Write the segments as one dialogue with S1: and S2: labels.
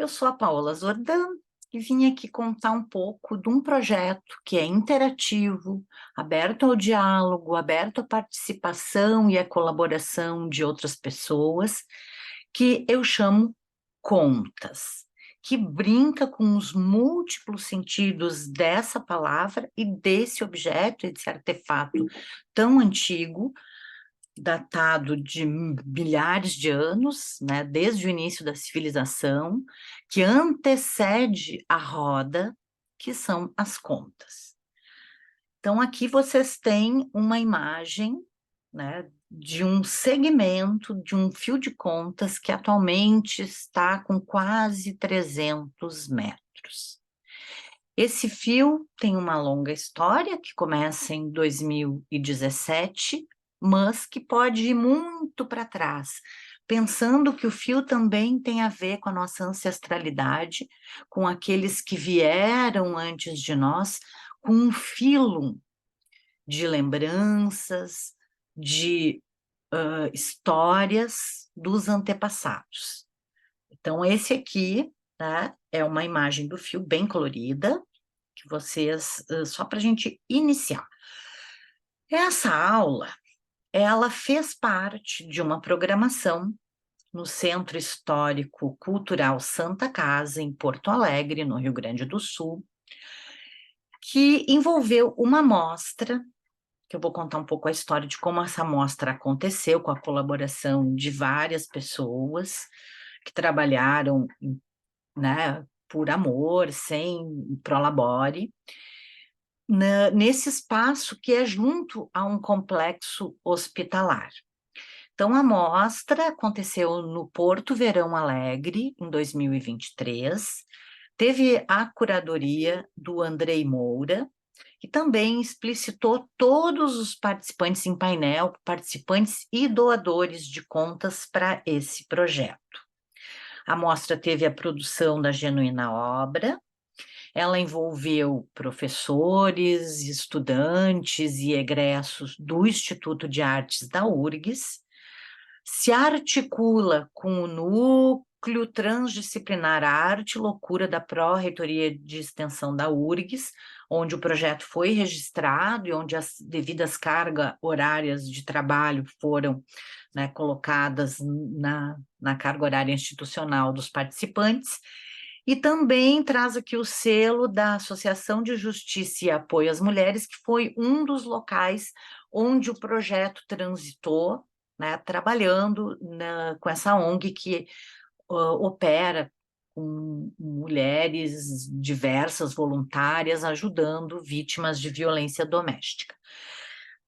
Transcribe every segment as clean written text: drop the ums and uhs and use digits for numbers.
S1: Eu sou a Paola Zordan e vim aqui contar um pouco de um projeto que é interativo, aberto ao diálogo, aberto à participação e à colaboração de outras pessoas, que eu chamo Contas, que brinca com os múltiplos sentidos dessa palavra e desse objeto, esse artefato tão antigo, datado de milhares de anos, né, desde o início da civilização, que antecede a roda, que são as contas. Então, aqui vocês têm uma imagem, né, de um segmento, de um fio de contas que atualmente está com quase 300 metros. Esse fio tem uma longa história que começa em 2017, mas que pode ir muito para trás, pensando que o fio também tem a ver com a nossa ancestralidade, com aqueles que vieram antes de nós, com um filo de lembranças, de histórias dos antepassados. Então, esse aqui, tá, é uma imagem do fio bem colorida, que vocês, só para a gente iniciar. Essa aula, ela fez parte de uma programação no Centro Histórico Cultural Santa Casa, em Porto Alegre, no Rio Grande do Sul, que envolveu uma mostra, que eu vou contar um pouco a história de como essa mostra aconteceu, com a colaboração de várias pessoas que trabalharam, né, por amor, sem prolabore, nesse espaço que é junto a um complexo hospitalar. Então, a mostra aconteceu no Porto Verão Alegre, em 2023, teve a curadoria do Andrei Moura, que também explicitou todos os participantes em painel, participantes e doadores de contas para esse projeto. A mostra teve a produção da Genuína Obra. Ela envolveu professores, estudantes e egressos do Instituto de Artes da URGS, se articula com o Núcleo Transdisciplinar Arte e Loucura da Pró-Reitoria de Extensão da URGS, onde o projeto foi registrado e onde as devidas cargas horárias de trabalho foram, né, colocadas na carga horária institucional dos participantes. E também traz aqui o selo da Associação de Justiça e Apoio às Mulheres, que foi um dos locais onde o projeto transitou, né, trabalhando com essa ONG que opera com mulheres diversas, voluntárias, ajudando vítimas de violência doméstica.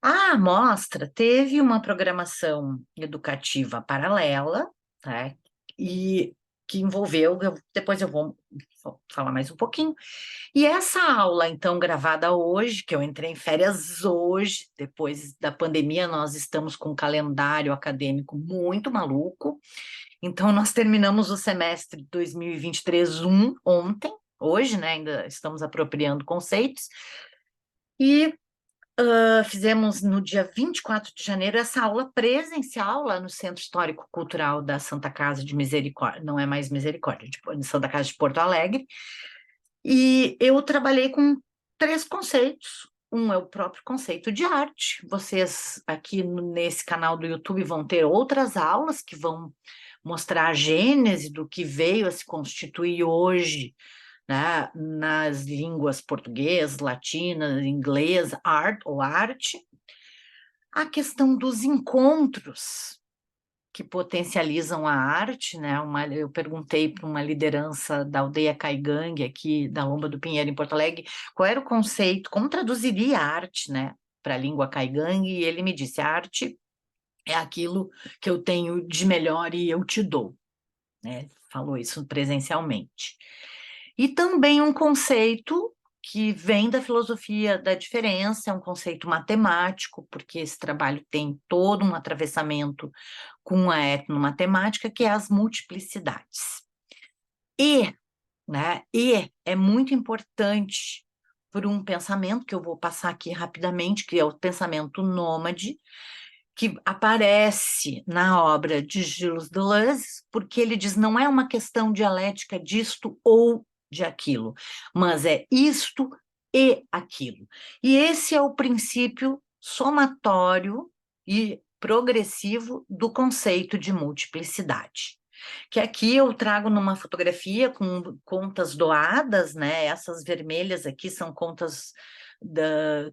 S1: A amostra teve uma programação educativa paralela, tá? E que envolveu, depois eu vou falar mais um pouquinho. E essa aula, então, gravada hoje, que eu entrei em férias hoje, depois da pandemia, nós estamos com um calendário acadêmico muito maluco. Então, nós terminamos o semestre de 2023 ontem, hoje, né? Ainda estamos apropriando conceitos. E fizemos no dia 24 de janeiro essa aula presencial lá no Centro Histórico Cultural da Santa Casa de Misericórdia, não é mais Misericórdia, de Santa Casa de Porto Alegre, e eu trabalhei com 3 conceitos. Um é o próprio conceito de arte. Vocês aqui nesse canal do YouTube vão ter outras aulas que vão mostrar a gênese do que veio a se constituir hoje, né, nas línguas português, latina, inglês, art ou arte. A questão dos encontros que potencializam a arte, né? Eu perguntei para uma liderança da aldeia Caigangue, aqui da Lomba do Pinheiro, em Porto Alegre, qual era o conceito, como traduziria a arte, né, para a língua Caigangue, e ele me disse: a arte é aquilo que eu tenho de melhor e eu te dou, né? Falou isso presencialmente. E também um conceito que vem da filosofia da diferença, é um conceito matemático, porque esse trabalho tem todo um atravessamento com a etnomatemática, que é as multiplicidades. E é muito importante por um pensamento que eu vou passar aqui rapidamente, que é o pensamento nômade, que aparece na obra de Gilles Deleuze, porque ele diz não é uma questão dialética disto ou de aquilo, mas é isto e aquilo. E esse é o princípio somatório e progressivo do conceito de multiplicidade. Que aqui eu trago numa fotografia com contas doadas, né? Essas vermelhas aqui são contas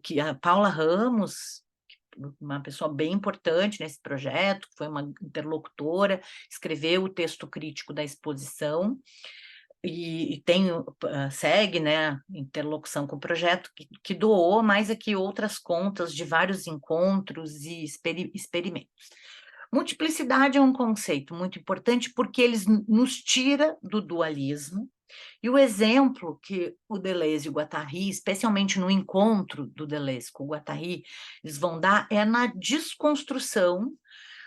S1: que a Paula Ramos, uma pessoa bem importante nesse projeto, foi uma interlocutora, escreveu o texto crítico da exposição e tem, segue, né, interlocução com o projeto, que doou mais aqui outras contas de vários encontros e experimentos. Multiplicidade é um conceito muito importante porque ele nos tira do dualismo, e o exemplo que o Deleuze e o Guattari, especialmente no encontro do Deleuze com o Guattari, eles vão dar é na desconstrução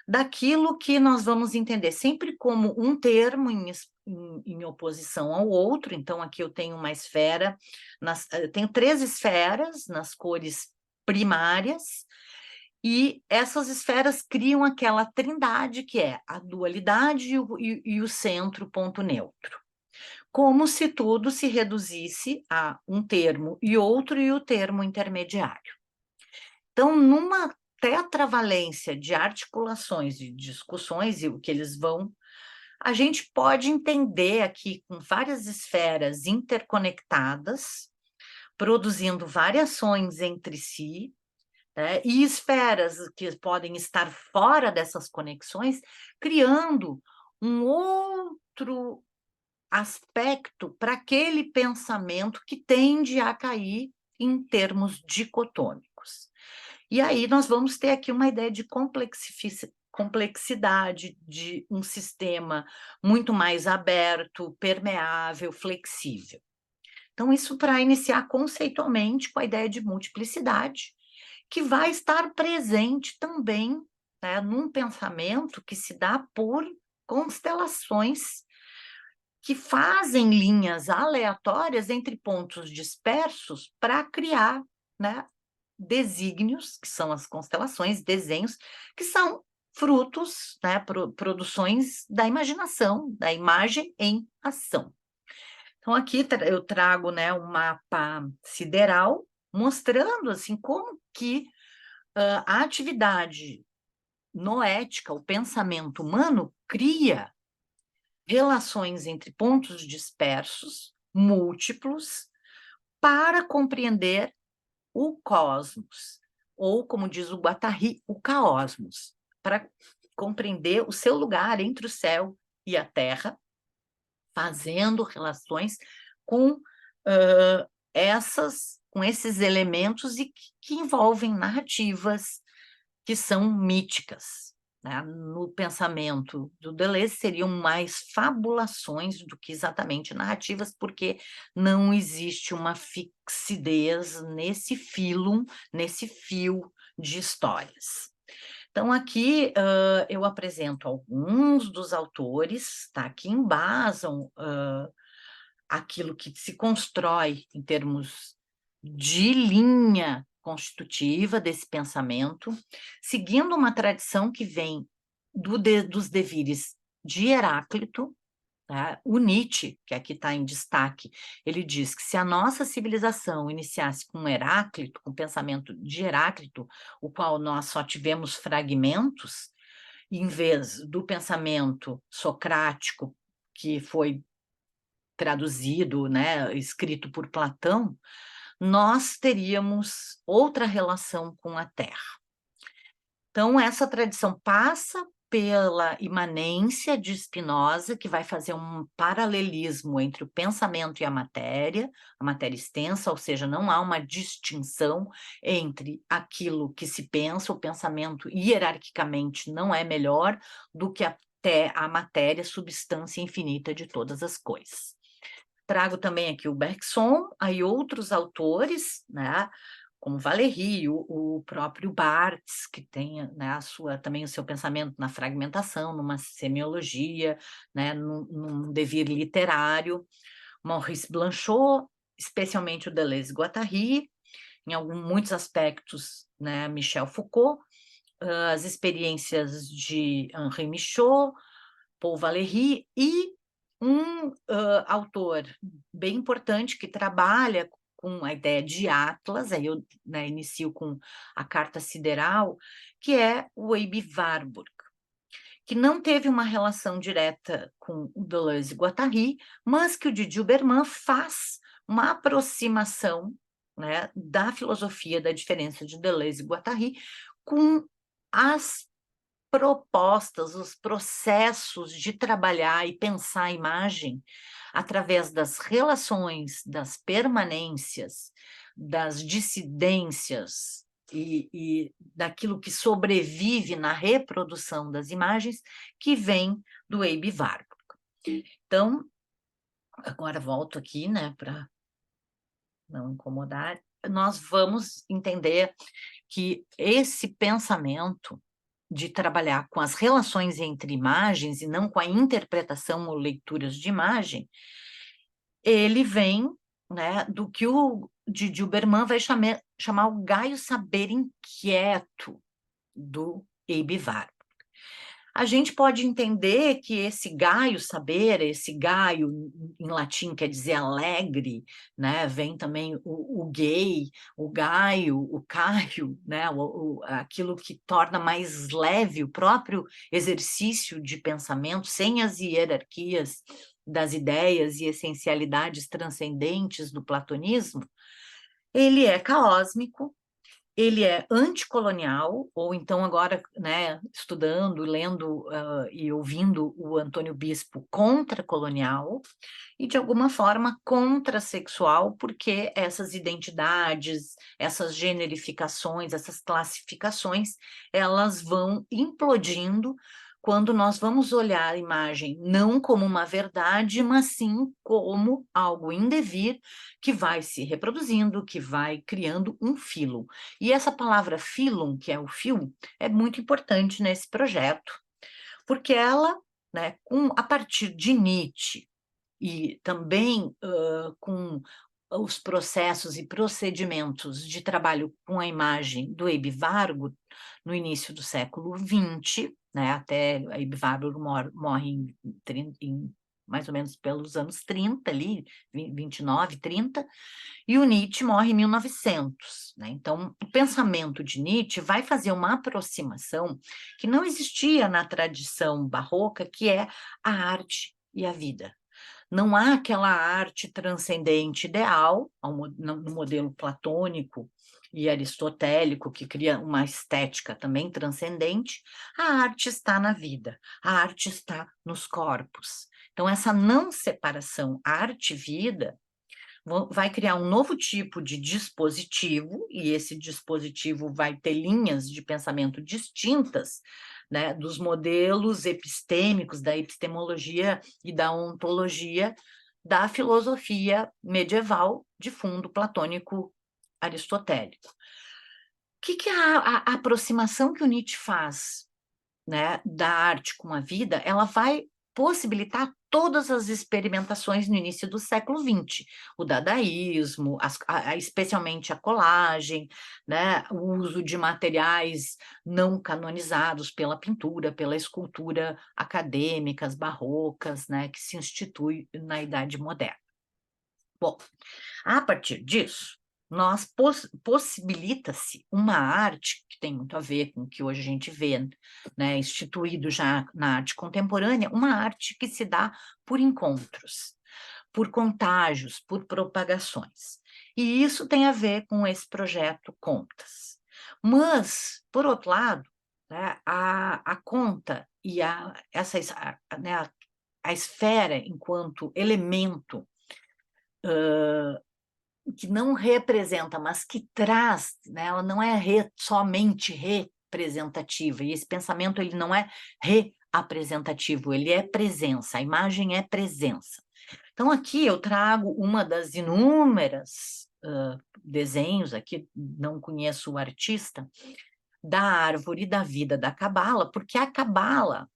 S1: daquilo que nós vamos entender sempre como um termo em oposição ao outro. Então, aqui eu tenho uma esfera, eu tenho 3 esferas nas cores primárias, e essas esferas criam aquela trindade que é a dualidade e o centro, ponto neutro. Como se tudo se reduzisse a um termo e outro e o termo intermediário. Então, numa tetravalência de articulações e discussões, e o que eles vão, a gente pode entender aqui com várias esferas interconectadas, produzindo variações entre si, né, e esferas que podem estar fora dessas conexões, criando um outro aspecto para aquele pensamento que tende a cair em termos dicotômicos. E aí nós vamos ter aqui uma ideia de complexidade de um sistema muito mais aberto, permeável, flexível. Então, isso para iniciar conceitualmente com a ideia de multiplicidade, que vai estar presente também, né, num pensamento que se dá por constelações que fazem linhas aleatórias entre pontos dispersos para criar, né, desígnios, que são as constelações, desenhos, que são frutos, né, produções da imaginação, da imagem em ação. Então, aqui eu trago, né, um mapa sideral, mostrando assim como que a atividade noética, o pensamento humano, cria relações entre pontos dispersos, múltiplos, para compreender o cosmos, ou, como diz o Guattari, o caosmos, para compreender o seu lugar entre o céu e a terra, fazendo relações com com esses elementos e que envolvem narrativas que são míticas. Né? No pensamento do Deleuze, seriam mais fabulações do que exatamente narrativas, porque não existe uma fixidez nesse filo, nesse fio de histórias. Então, aqui eu apresento alguns dos autores, tá, que embasam aquilo que se constrói em termos de linha constitutiva desse pensamento, seguindo uma tradição que vem dos devires de Heráclito, tá? O Nietzsche, que aqui está em destaque, ele diz que se a nossa civilização iniciasse com Heráclito, com o pensamento de Heráclito, o qual nós só tivemos fragmentos, em vez do pensamento socrático, que foi traduzido, né, escrito por Platão, nós teríamos outra relação com a Terra. Então, essa tradição passa pela imanência de Spinoza, que vai fazer um paralelismo entre o pensamento e a matéria extensa, ou seja, não há uma distinção entre aquilo que se pensa, o pensamento hierarquicamente não é melhor do que até a matéria, substância infinita de todas as coisas. Trago também aqui o Bergson, aí outros autores, né, como Valéry, o próprio Barthes, que tem, né, também o seu pensamento na fragmentação, numa semiologia, né, num devir literário, Maurice Blanchot, especialmente o Deleuze e Guattari, em muitos aspectos, né, Michel Foucault, as experiências de Henri Michaud, Paul Valéry e um autor bem importante que trabalha com a ideia de Atlas, aí eu, né, inicio com a Carta Sideral, que é o Aby Warburg, que não teve uma relação direta com o Deleuze e Guattari, mas que o Didier Berman faz uma aproximação, né, da filosofia da diferença de Deleuze e Guattari com as propostas, os processos de trabalhar e pensar a imagem através das relações, das permanências, das dissidências e daquilo que sobrevive na reprodução das imagens, que vem do Aby Warburg. Então, agora volto aqui, né, para não incomodar, nós vamos entender que esse pensamento de trabalhar com as relações entre imagens e não com a interpretação ou leituras de imagem, ele vem, né, do que o Didi Berman vai chamar o Gaio Saber Inquieto do Aby Warburg. A gente pode entender que esse Gaio Saber, esse Gaio em latim quer dizer alegre, né? Vem também o gay, o Gaio, o Caio, né? Aquilo que torna mais leve o próprio exercício de pensamento, sem as hierarquias das ideias e essencialidades transcendentes do platonismo. Ele é caósmico, ele é anticolonial, ou então agora, né, estudando, lendo e ouvindo o Antônio Bispo, contracolonial, e de alguma forma contrassexual, porque essas identidades, essas generificações, essas classificações, elas vão implodindo quando nós vamos olhar a imagem não como uma verdade, mas sim como algo indevir que vai se reproduzindo, que vai criando um filo. E essa palavra filum, que é o fio, é muito importante nesse projeto, porque ela, né, a partir de Nietzsche e também com os processos e procedimentos de trabalho com a imagem do Aby Warburg no início do século XX, né, até Aby Warburg morre em mais ou menos pelos anos 30 ali, 29, 30, e o Nietzsche morre em 1900, né? Então, o pensamento de Nietzsche vai fazer uma aproximação que não existia na tradição barroca, que é a arte e a vida. Não há aquela arte transcendente ideal, no modelo platônico e aristotélico, que cria uma estética também transcendente. A arte está na vida, a arte está nos corpos. Então, essa não separação arte-vida vai criar um novo tipo de dispositivo, e esse dispositivo vai ter linhas de pensamento distintas, né, dos modelos epistêmicos, da epistemologia e da ontologia da filosofia medieval de fundo platônico aristotélico. O que é a aproximação que o Nietzsche faz, né, da arte com a vida? Ela vai possibilitar todas as experimentações no início do século XX, o dadaísmo, especialmente a colagem, né, o uso de materiais não canonizados pela pintura, pela escultura acadêmicas, barrocas, né, que se institui na Idade Moderna. Bom, a partir disso, possibilita-se uma arte que tem muito a ver com o que hoje a gente vê, né, instituído já na arte contemporânea, uma arte que se dá por encontros, por contágios, por propagações. E isso tem a ver com esse projeto Contas. Mas, por outro lado, né, a conta e né, a esfera enquanto elemento que não representa, mas que traz, né? Ela não é somente representativa, e esse pensamento ele não é reapresentativo, ele é presença, a imagem é presença. Então aqui eu trago uma das inúmeras desenhos, aqui não conheço o artista, da árvore da vida da Cabala, porque a Cabala,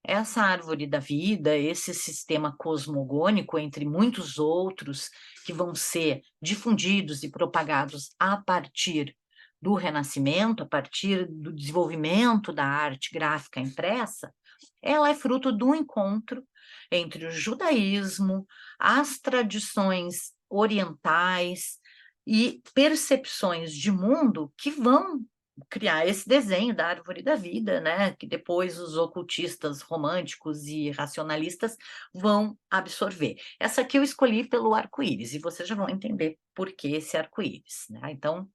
S1: essa árvore da vida, esse sistema cosmogônico, entre muitos outros, que vão ser difundidos e propagados a partir do Renascimento, a partir do desenvolvimento da arte gráfica impressa, ela é fruto do encontro entre o judaísmo, as tradições orientais e percepções de mundo que vão criar esse desenho da árvore da vida, né? Que depois os ocultistas românticos e racionalistas vão absorver. Essa aqui eu escolhi pelo arco-íris, e vocês já vão entender por que esse arco-íris, né? Então,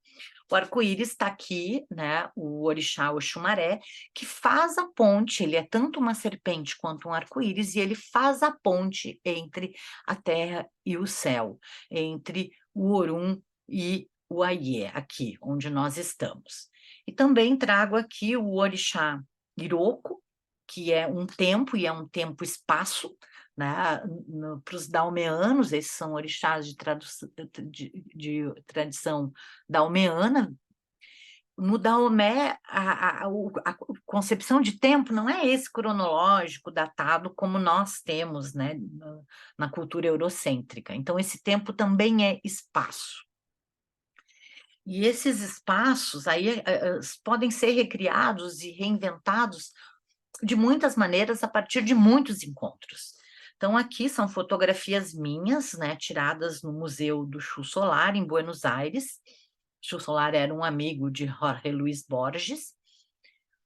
S1: o arco-íris está aqui, né? O orixá Oxumaré, que faz a ponte, ele é tanto uma serpente quanto um arco-íris, e ele faz a ponte entre a terra e o céu, entre o Orum e o Aiê, aqui onde nós estamos. E também trago aqui o orixá Iroko, que é um tempo e é um tempo-espaço, né? Para os dalmeanos, esses são orixás de tradição dalmeana. No Daomé, a concepção de tempo não é esse cronológico, datado, como nós temos, né, na cultura eurocêntrica. Então, esse tempo também é espaço. E esses espaços aí podem ser recriados e reinventados de muitas maneiras a partir de muitos encontros. Então, aqui são fotografias minhas, né, tiradas no Museu do Chu Solar, em Buenos Aires. Chu Solar era um amigo de Jorge Luis Borges.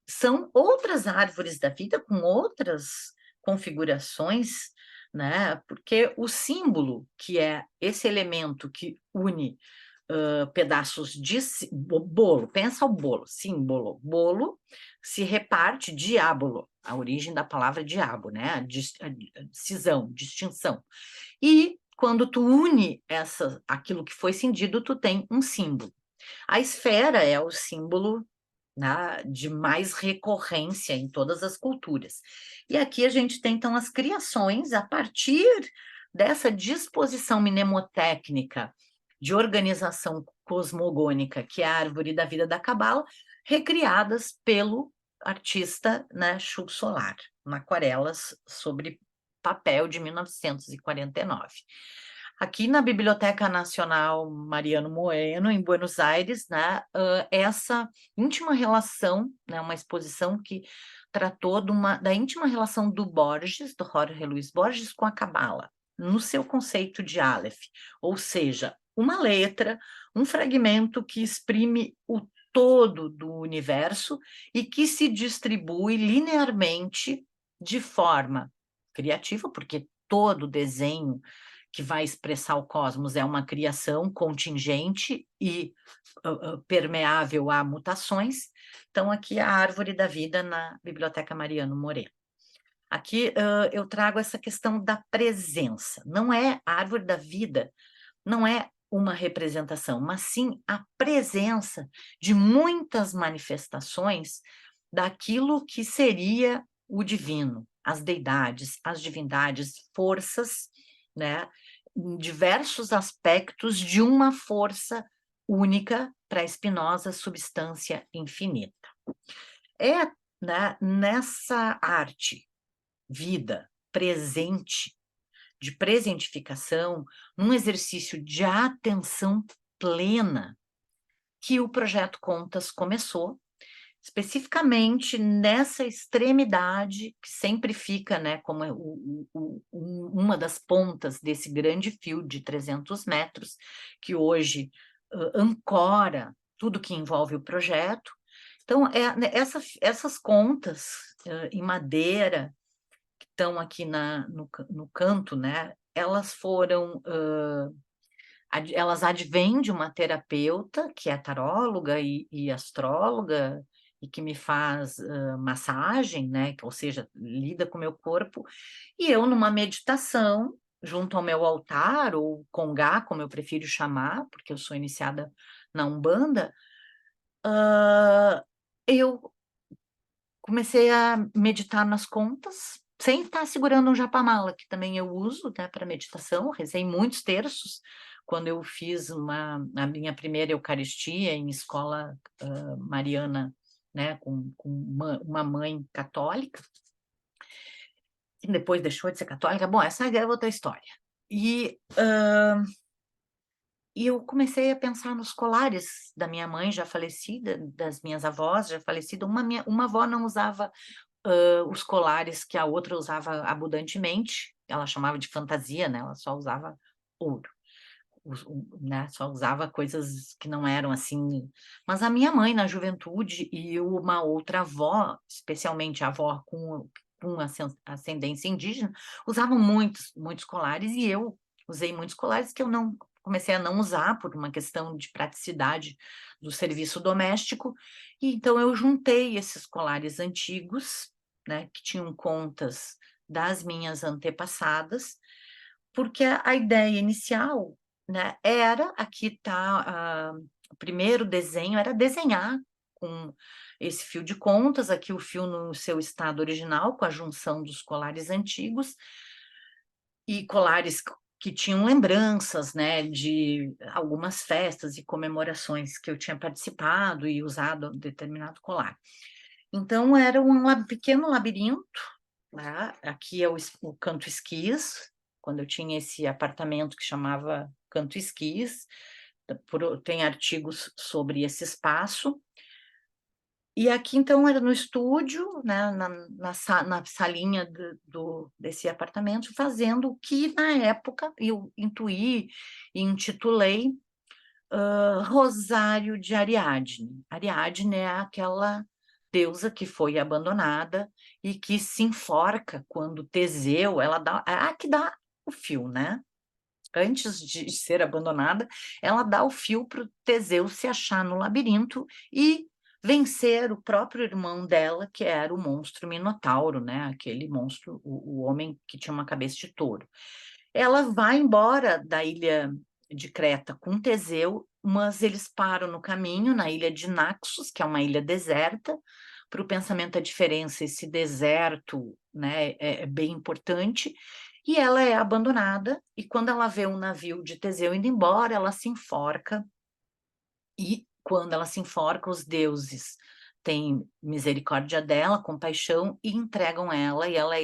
S1: São outras árvores da vida com outras configurações, né? Porque o símbolo, que é esse elemento que une pedaços de bolo, pensa o bolo, símbolo, bolo se reparte, diábolo, a origem da palavra diabo, né? A cisão, distinção. E quando tu une aquilo que foi cindido, tu tem um símbolo. A esfera é o símbolo, né, de mais recorrência em todas as culturas. E aqui a gente tem, então, as criações a partir dessa disposição mnemotécnica de organização cosmogônica, que é a árvore da vida da Cabala, recriadas pelo artista, né, Chu Solar, em aquarelas sobre papel de 1949. Aqui na Biblioteca Nacional Mariano Moreno, em Buenos Aires, né, essa íntima relação, né, uma exposição que tratou da íntima relação do Borges, do Jorge Luis Borges, com a Cabala, no seu conceito de Aleph, ou seja, uma letra, um fragmento que exprime o todo do universo e que se distribui linearmente de forma criativa, porque todo desenho que vai expressar o cosmos é uma criação contingente e permeável a mutações. Então, aqui a árvore da vida na Biblioteca Mariano Moreno. Aqui eu trago essa questão da presença. Não é a árvore da vida, não é uma representação, mas sim a presença de muitas manifestações daquilo que seria o divino, as deidades, as divindades, forças, né, em diversos aspectos de uma força única para Spinoza, substância infinita. É, né, nessa arte, vida, presente, de presentificação, num exercício de atenção plena, que o projeto Contas começou, especificamente nessa extremidade que sempre fica, né, como uma das pontas desse grande fio de 300 metros, que hoje ancora tudo que envolve o projeto. Então, né, essas contas em madeira, que estão aqui no canto, né, elas foram... elas advêm de uma terapeuta que é taróloga e astróloga e que me faz massagem, né? Ou seja, lida com o meu corpo, e eu numa meditação junto ao meu altar, ou congá, como eu prefiro chamar, porque eu sou iniciada na Umbanda, eu comecei a meditar nas contas, sem estar segurando um japamala, que também eu uso, né, para meditação. Rezei muitos terços quando eu fiz a minha primeira Eucaristia em escola mariana, né, com uma mãe católica, que depois deixou de ser católica. Bom, essa é outra história. e eu comecei a pensar nos colares da minha mãe já falecida, das minhas avós já falecida. Uma avó não usava, os colares que a outra usava abundantemente, ela chamava de fantasia, né, ela só usava ouro. Né, só usava coisas que não eram assim, mas a minha mãe na juventude e uma outra avó, especialmente a avó com ascendência indígena, usavam muitos colares e eu usei muitos colares que eu não comecei a não usar por uma questão de praticidade do serviço doméstico, e então eu juntei esses colares antigos, né, que tinham contas das minhas antepassadas, porque a ideia inicial, né, era, aqui está, o primeiro desenho era desenhar com esse fio de contas, aqui o fio no seu estado original, com a junção dos colares antigos, e colares que tinham lembranças, né, de algumas festas e comemorações que eu tinha participado e usado determinado colar. Então era um pequeno labirinto, né? Aqui é o Canto Esquis, quando eu tinha esse apartamento que chamava Canto Esquis, tem artigos sobre esse espaço. E aqui, então, era no estúdio, né, na salinha desse apartamento, fazendo o que, na época, eu intuí e intitulei Rosário de Ariadne. Ariadne é aquela deusa que foi abandonada e que se enforca quando Teseu, ela dá, que dá o fio, né? Antes de ser abandonada, ela dá o fio para o Teseu se achar no labirinto e vencer o próprio irmão dela, que era o monstro Minotauro, né? Aquele monstro, o homem que tinha uma cabeça de touro. Ela vai embora da ilha de Creta com Teseu, mas eles param no caminho, na ilha de Naxos, que é uma ilha deserta. Para o pensamento a diferença, esse deserto, né, é bem importante, e ela é abandonada, e quando ela vê um navio de Teseu indo embora, ela se enforca, e quando ela se enforca, os deuses têm misericórdia dela, compaixão, e entregam ela, e ela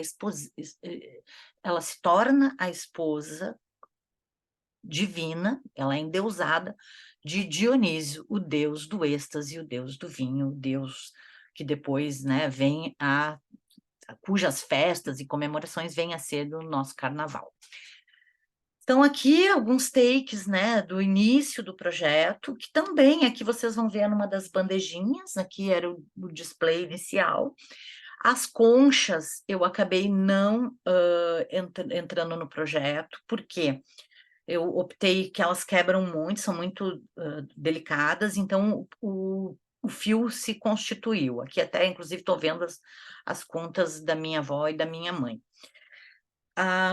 S1: se torna a esposa divina, ela é endeusada, de Dionísio, o deus do êxtase, o deus do vinho, o deus que depois, né, vem cujas festas e comemorações vêm a ser do nosso carnaval. Então, aqui alguns takes, né, do início do projeto, que também aqui vocês vão ver numa das bandejinhas, aqui era o display inicial. As conchas eu acabei não entrando no projeto, porque eu optei que elas quebram muito, são muito delicadas, então o fio se constituiu. Aqui até, inclusive, estou vendo as contas da minha avó e da minha mãe.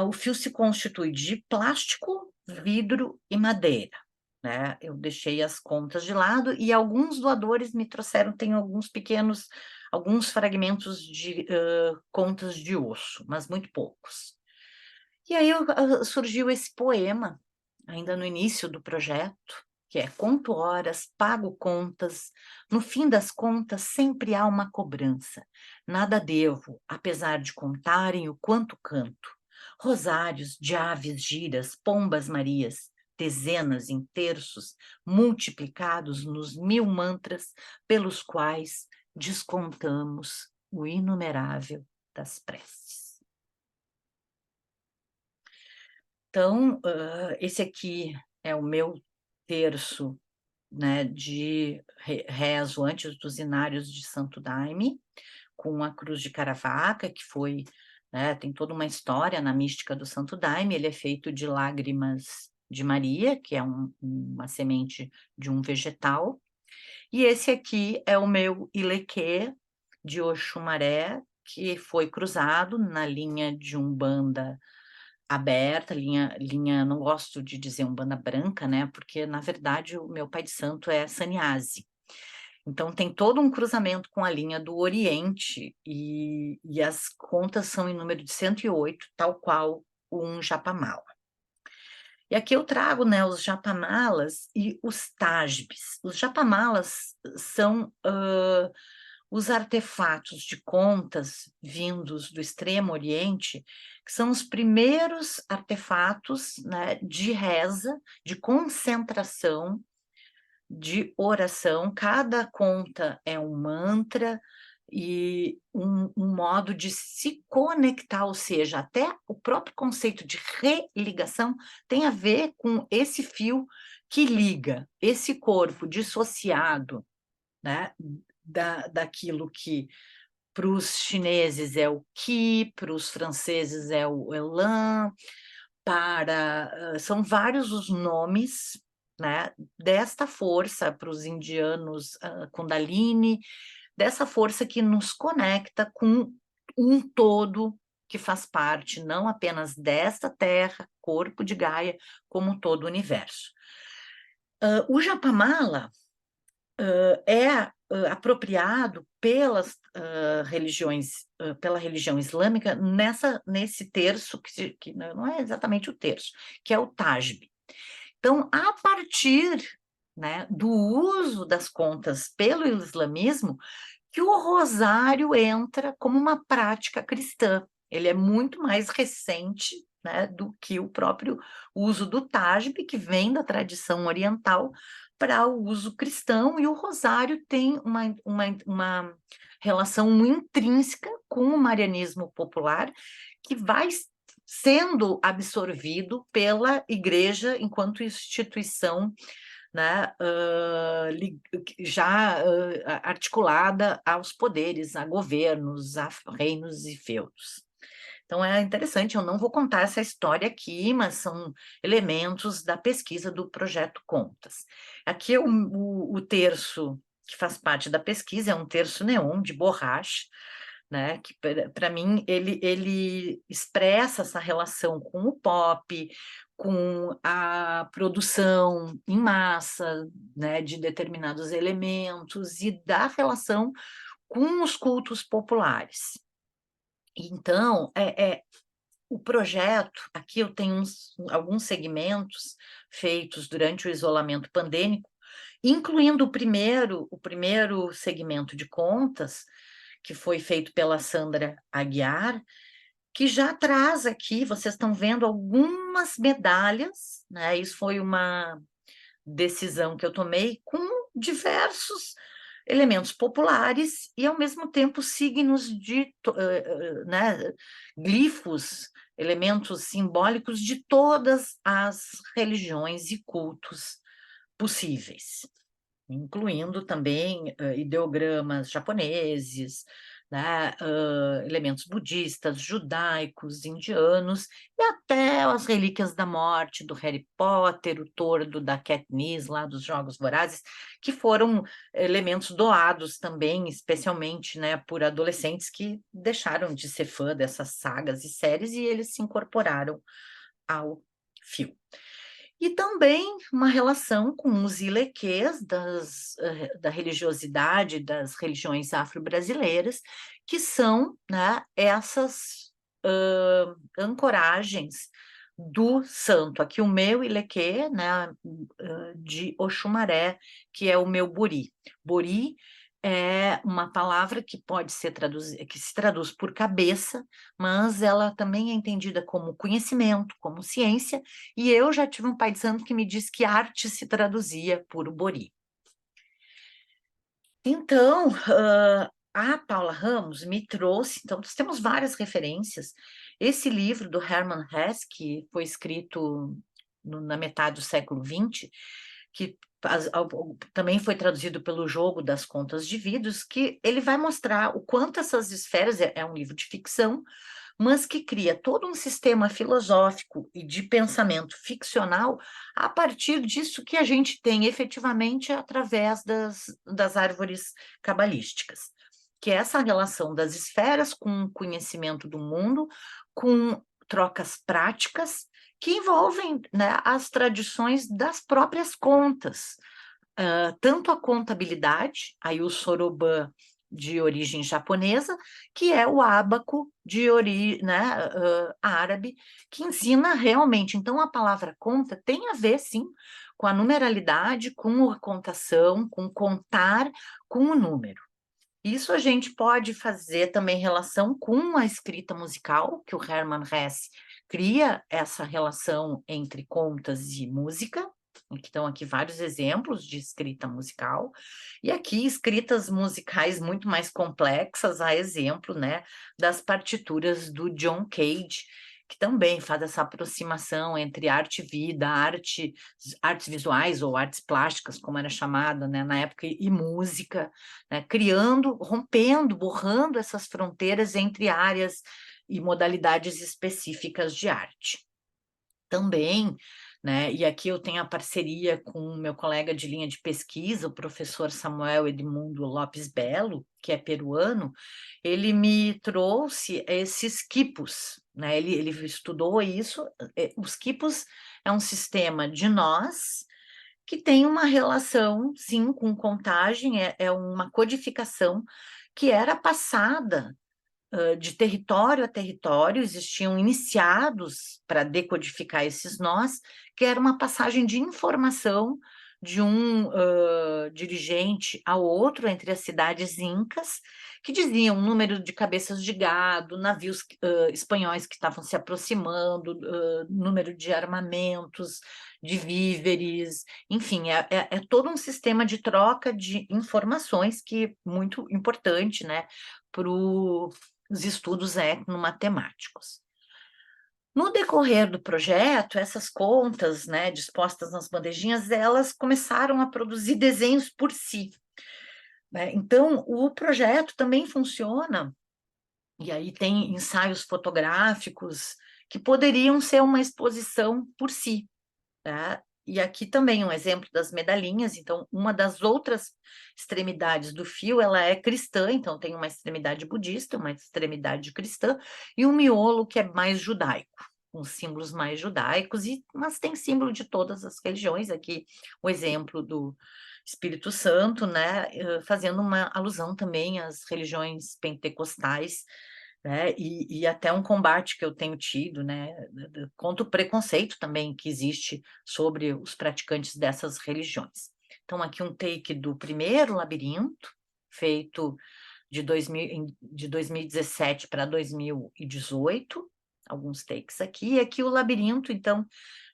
S1: O fio se constitui de plástico, vidro e madeira, né? Eu deixei as contas de lado e alguns doadores me trouxeram, tem alguns fragmentos de contas de osso, mas muito poucos. E aí surgiu esse poema, ainda no início do projeto, que é: conto horas, pago contas, no fim das contas sempre há uma cobrança. Nada devo, apesar de contarem o quanto canto. Rosários de aves giras, pombas marias, dezenas em terços, multiplicados nos 1000 mantras pelos quais descontamos o inumerável das preces. Então, esse aqui é o meu terço, né, de rezo antes dos inários de Santo Daime, com a cruz de Caravaca, que foi, né, tem toda uma história na mística do Santo Daime. Ele é feito de lágrimas de Maria, que é uma semente de um vegetal. E esse aqui é o meu ilequê de Oxumaré, que foi cruzado na linha de Umbanda aberta, não gosto de dizer Umbanda branca, né, porque na verdade o meu pai de santo é Sannyasi. Então tem todo um cruzamento com a linha do Oriente e as contas são em número de 108, tal qual um japamala. E aqui eu trago, né, os japamalas e os tajbis. Os japamalas são os artefatos de contas vindos do Extremo Oriente, que são os primeiros artefatos, né, de reza, de concentração, de oração. Cada conta é um mantra e um modo de se conectar, ou seja, até o próprio conceito de religação tem a ver com esse fio que liga esse corpo dissociado, né, daquilo que para os chineses é o Qi, para os franceses é o Elan, são vários os nomes, né, desta força, para os indianos, Kundalini, dessa força que nos conecta com um todo que faz parte não apenas desta Terra, corpo de Gaia, como todo o universo. O Japamala é apropriado pelas religiões, pela religião islâmica nesse terço, que não é exatamente o terço, que é o Tajbi. Então, a partir, né, do uso das contas pelo islamismo, que o rosário entra como uma prática cristã. Ele é muito mais recente, né, do que o próprio uso do Tajbi, que vem da tradição oriental, para o uso cristão, e o rosário tem uma relação intrínseca com o marianismo popular, que vai sendo absorvido pela igreja enquanto instituição, né, já articulada aos poderes, a governos, a reinos e feudos. Então é interessante, eu não vou contar essa história aqui, mas são elementos da pesquisa do Projeto Contas. Aqui o terço que faz parte da pesquisa é um terço neon de borracha, né, que para mim ele expressa essa relação com o pop, com a produção em massa, né, de determinados elementos e da relação com os cultos populares. Então, o projeto, aqui eu tenho alguns segmentos feitos durante o isolamento pandêmico, incluindo o primeiro segmento de contas, que foi feito pela Sandra Aguiar, que já traz aqui, vocês estão vendo algumas medalhas, né? Isso foi uma decisão que eu tomei com diversos elementos populares e, ao mesmo tempo, signos né, glifos, elementos simbólicos de todas as religiões e cultos possíveis, incluindo também ideogramas japoneses, né, elementos budistas, judaicos, indianos, e até as relíquias da morte do Harry Potter, o tordo da Katniss, lá dos Jogos Vorazes, que foram elementos doados também, especialmente, né, por adolescentes que deixaram de ser fã dessas sagas e séries, e eles se incorporaram ao filme. E também uma relação com os ilequês da religiosidade das religiões afro-brasileiras, que são, né, essas ancoragens do santo. Aqui o meu ilequê, né, de Oxumaré, que é o meu bori. Bori é uma palavra que pode ser traduzida, que se traduz por cabeça, mas ela também é entendida como conhecimento, como ciência, e eu já tive um pai de santo que me disse que arte se traduzia por bori. Então, a Paula Ramos me trouxe, então nós temos várias referências. Esse livro do Hermann Hesse, que foi escrito na metade do século XX, que também foi traduzido pelo Jogo das Contas de Vidros, que ele vai mostrar o quanto essas esferas, é um livro de ficção, mas que cria todo um sistema filosófico e de pensamento ficcional a partir disso que a gente tem efetivamente através das árvores cabalísticas, que é essa relação das esferas com o conhecimento do mundo, com trocas práticas que envolvem, né, as tradições das próprias contas, tanto a contabilidade, aí o Soroban de origem japonesa, que é o ábaco de origem, né, árabe, que ensina realmente. Então, a palavra conta tem a ver, sim, com a numeralidade, com a contação, com contar, com o número. Isso a gente pode fazer também relação com a escrita musical, que o Hermann Hesse cria essa relação entre contas e música. Então, aqui vários exemplos de escrita musical, e aqui escritas musicais muito mais complexas, a exemplo, né, das partituras do John Cage, que também faz essa aproximação entre arte e vida, artes visuais ou artes plásticas, como era chamada, né, na época, e música, né, criando, rompendo, borrando essas fronteiras entre áreas e modalidades específicas de arte. Também, né, e aqui eu tenho a parceria com o meu colega de linha de pesquisa, o professor Samuel Edmundo Lopes Belo, que é peruano, ele me trouxe esses quipos, né, ele estudou isso, os quipos é um sistema de nós, que tem uma relação, sim, com contagem, é uma codificação que era passada de território a território, existiam iniciados para decodificar esses nós, que era uma passagem de informação de um dirigente ao outro entre as cidades incas, que diziam o número de cabeças de gado, navios espanhóis que estavam se aproximando, número de armamentos, de víveres, enfim, é todo um sistema de troca de informações que é muito importante, né, para os estudos etnomatemáticos. No decorrer do projeto, essas contas, né, dispostas nas bandejinhas, elas começaram a produzir desenhos por si, né? Então, o projeto também funciona, e aí tem ensaios fotográficos que poderiam ser uma exposição por si, tá? E aqui também um exemplo das medalhinhas. Então, uma das outras extremidades do fio, ela é cristã, então tem uma extremidade budista, uma extremidade cristã, e um miolo que é mais judaico, com símbolos mais judaicos, mas tem símbolo de todas as religiões. Aqui o exemplo do Espírito Santo, né, fazendo uma alusão também às religiões pentecostais, né, e até um combate que eu tenho tido, né, contra o preconceito também que existe sobre os praticantes dessas religiões. Então, aqui um take do primeiro labirinto, feito de 2017 para 2018, alguns takes aqui, e aqui o labirinto, então,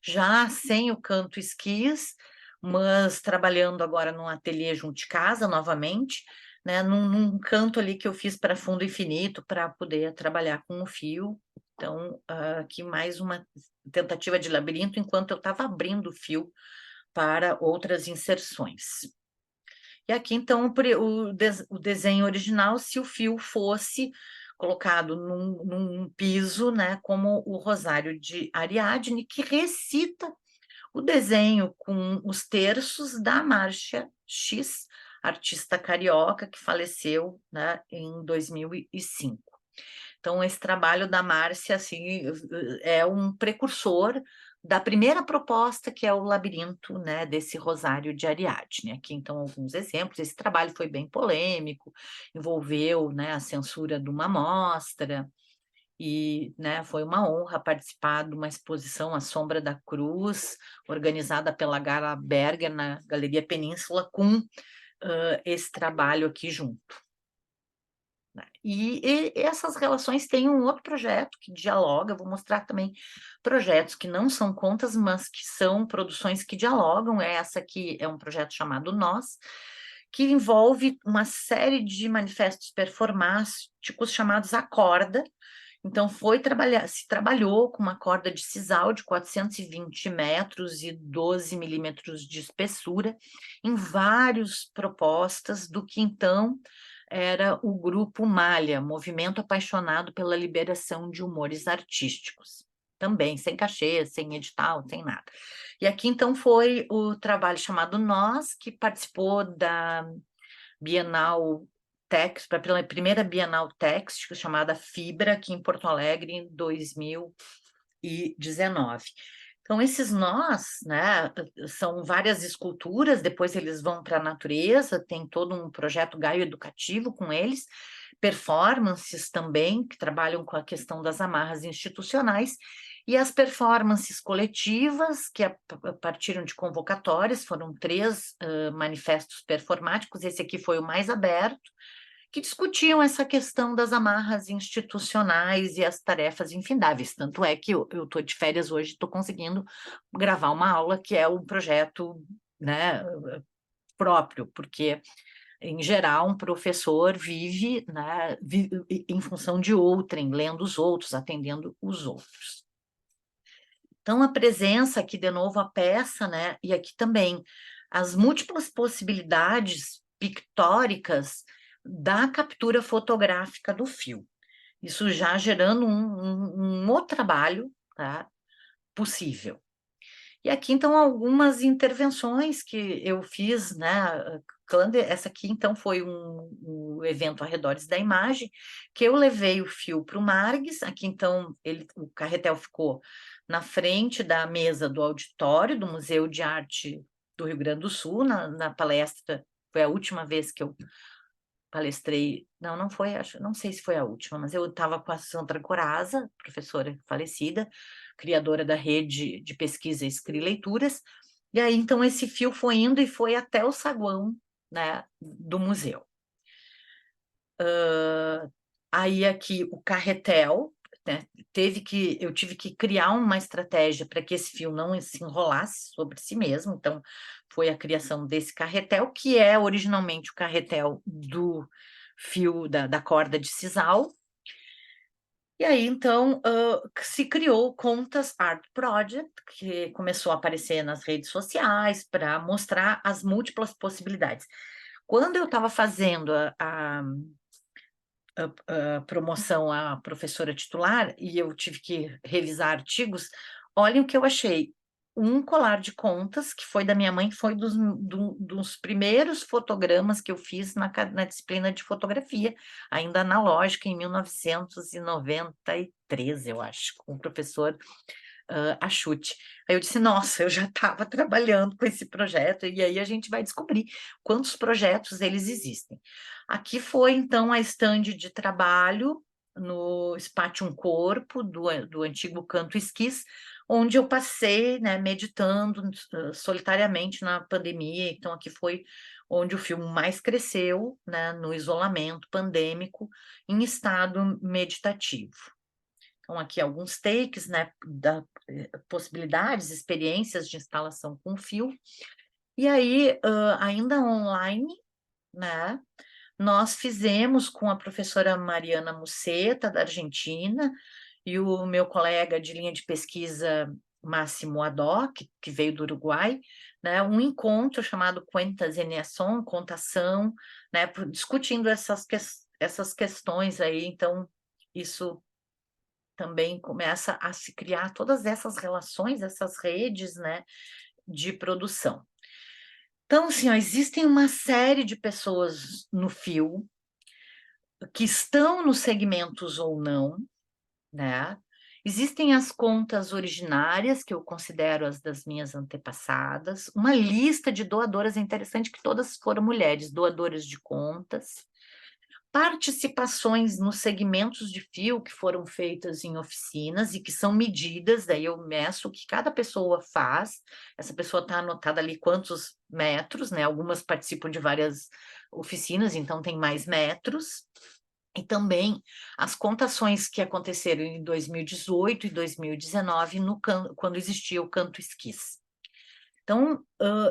S1: já sem o canto esquis, mas trabalhando agora num ateliê junto de casa, novamente, né, num canto ali que eu fiz para fundo infinito, para poder trabalhar com o fio. Então, aqui mais uma tentativa de labirinto, enquanto eu estava abrindo o fio para outras inserções. E aqui, então, o desenho original, se o fio fosse colocado num piso, né, como o Rosário de Ariadne, que recita o desenho com os terços da Márcia X, artista carioca que faleceu, né, em 2005. Então, esse trabalho da Márcia, assim, é um precursor da primeira proposta, que é o labirinto, né, desse Rosário de Ariadne. Aqui, então, alguns exemplos. Esse trabalho foi bem polêmico, envolveu, né, a censura de uma mostra, e, né, foi uma honra participar de uma exposição A Sombra da Cruz, organizada pela Gara Berger na Galeria Península, com esse trabalho aqui junto, né? E essas relações têm um outro projeto que dialoga, vou mostrar também projetos que não são contas, mas que são produções que dialogam. Essa aqui é um projeto chamado Nós, que envolve uma série de manifestos performáticos chamados Acorda. Então, se trabalhou com uma corda de sisal de 420 metros e 12 milímetros de espessura, em várias propostas do que então era o Grupo Malha, Movimento Apaixonado pela Liberação de Humores Artísticos. Também sem cachê, sem edital, sem nada. E aqui, então, foi o trabalho chamado Nós, que participou da Bienal pela primeira Bienal Textil, chamada Fibra, aqui em Porto Alegre, em 2019. Então, esses nós, né, são várias esculturas, depois eles vão para a natureza, tem todo um projeto Gaio Educativo com eles, performances também, que trabalham com a questão das amarras institucionais, e as performances coletivas, que partiram de convocatórias, foram 3 manifestos performáticos, esse aqui foi o mais aberto, que discutiam essa questão das amarras institucionais e as tarefas infindáveis. Tanto é que eu estou de férias hoje, estou conseguindo gravar uma aula que é um projeto, né, próprio, porque, em geral, um professor vive, né, em função de outrem, lendo os outros, atendendo os outros. Então, a presença aqui, de novo, a peça, né, e aqui também as múltiplas possibilidades pictóricas da captura fotográfica do fio. Isso já gerando um outro trabalho, tá, possível. E aqui, então, algumas intervenções que eu fiz, né? Essa aqui, então, foi um evento Arredores da Imagem, que eu levei o fio para o Margs. Aqui, então, o carretel ficou na frente da mesa do auditório do Museu de Arte do Rio Grande do Sul, na palestra. Foi a última vez que eu palestrei. Não, não foi, não sei se foi a última, mas eu estava com a Sandra Coraza, professora falecida, criadora da rede de pesquisa Escri Leituras, e aí então esse fio foi indo e foi até o saguão, né, do museu. Aí aqui o carretel, né, eu tive que criar uma estratégia para que esse fio não se enrolasse sobre si mesmo, então foi a criação desse carretel, que é originalmente o carretel do fio da corda de sisal. E aí, então, se criou Contas Art Project, que começou a aparecer nas redes sociais para mostrar as múltiplas possibilidades. Quando eu estava fazendo a promoção à professora titular e eu tive que revisar artigos, olhem o que eu achei. Um colar de contas, que foi da minha mãe, que foi dos primeiros fotogramas que eu fiz na disciplina de fotografia, ainda analógica, em 1993, eu acho, com o professor Achute. Aí eu disse, nossa, eu já estava trabalhando com esse projeto, e aí a gente vai descobrir quantos projetos eles existem. Aqui foi, então, a estande de trabalho no Spatium Corpo, do antigo Canto Esquis, onde eu passei, né, meditando solitariamente na pandemia. Então, aqui foi onde o filme mais cresceu, né, no isolamento pandêmico, em estado meditativo. Então, aqui alguns takes, né, possibilidades, experiências de instalação com fio. E aí, ainda online, né, nós fizemos com a professora Mariana Musseta, da Argentina, e o meu colega de linha de pesquisa, Máximo Adó, que veio do Uruguai, né, um encontro chamado Cuentas Eneação, contação, né, discutindo essas questões aí. Então, isso também começa a se criar todas essas relações, essas redes, né, de produção. Então, assim, ó, existem uma série de pessoas no fio que estão nos segmentos ou não, né? Existem as contas originárias, que eu considero as das minhas antepassadas, uma lista de doadoras, é interessante que todas foram mulheres, doadoras de contas, participações nos segmentos de fio que foram feitas em oficinas e que são medidas, daí eu meço o que cada pessoa faz, essa pessoa está anotada ali quantos metros, né? Algumas participam de várias oficinas, então tem mais metros, e também as contações que aconteceram em 2018 e 2019, quando existia o Canto Esquis. Então,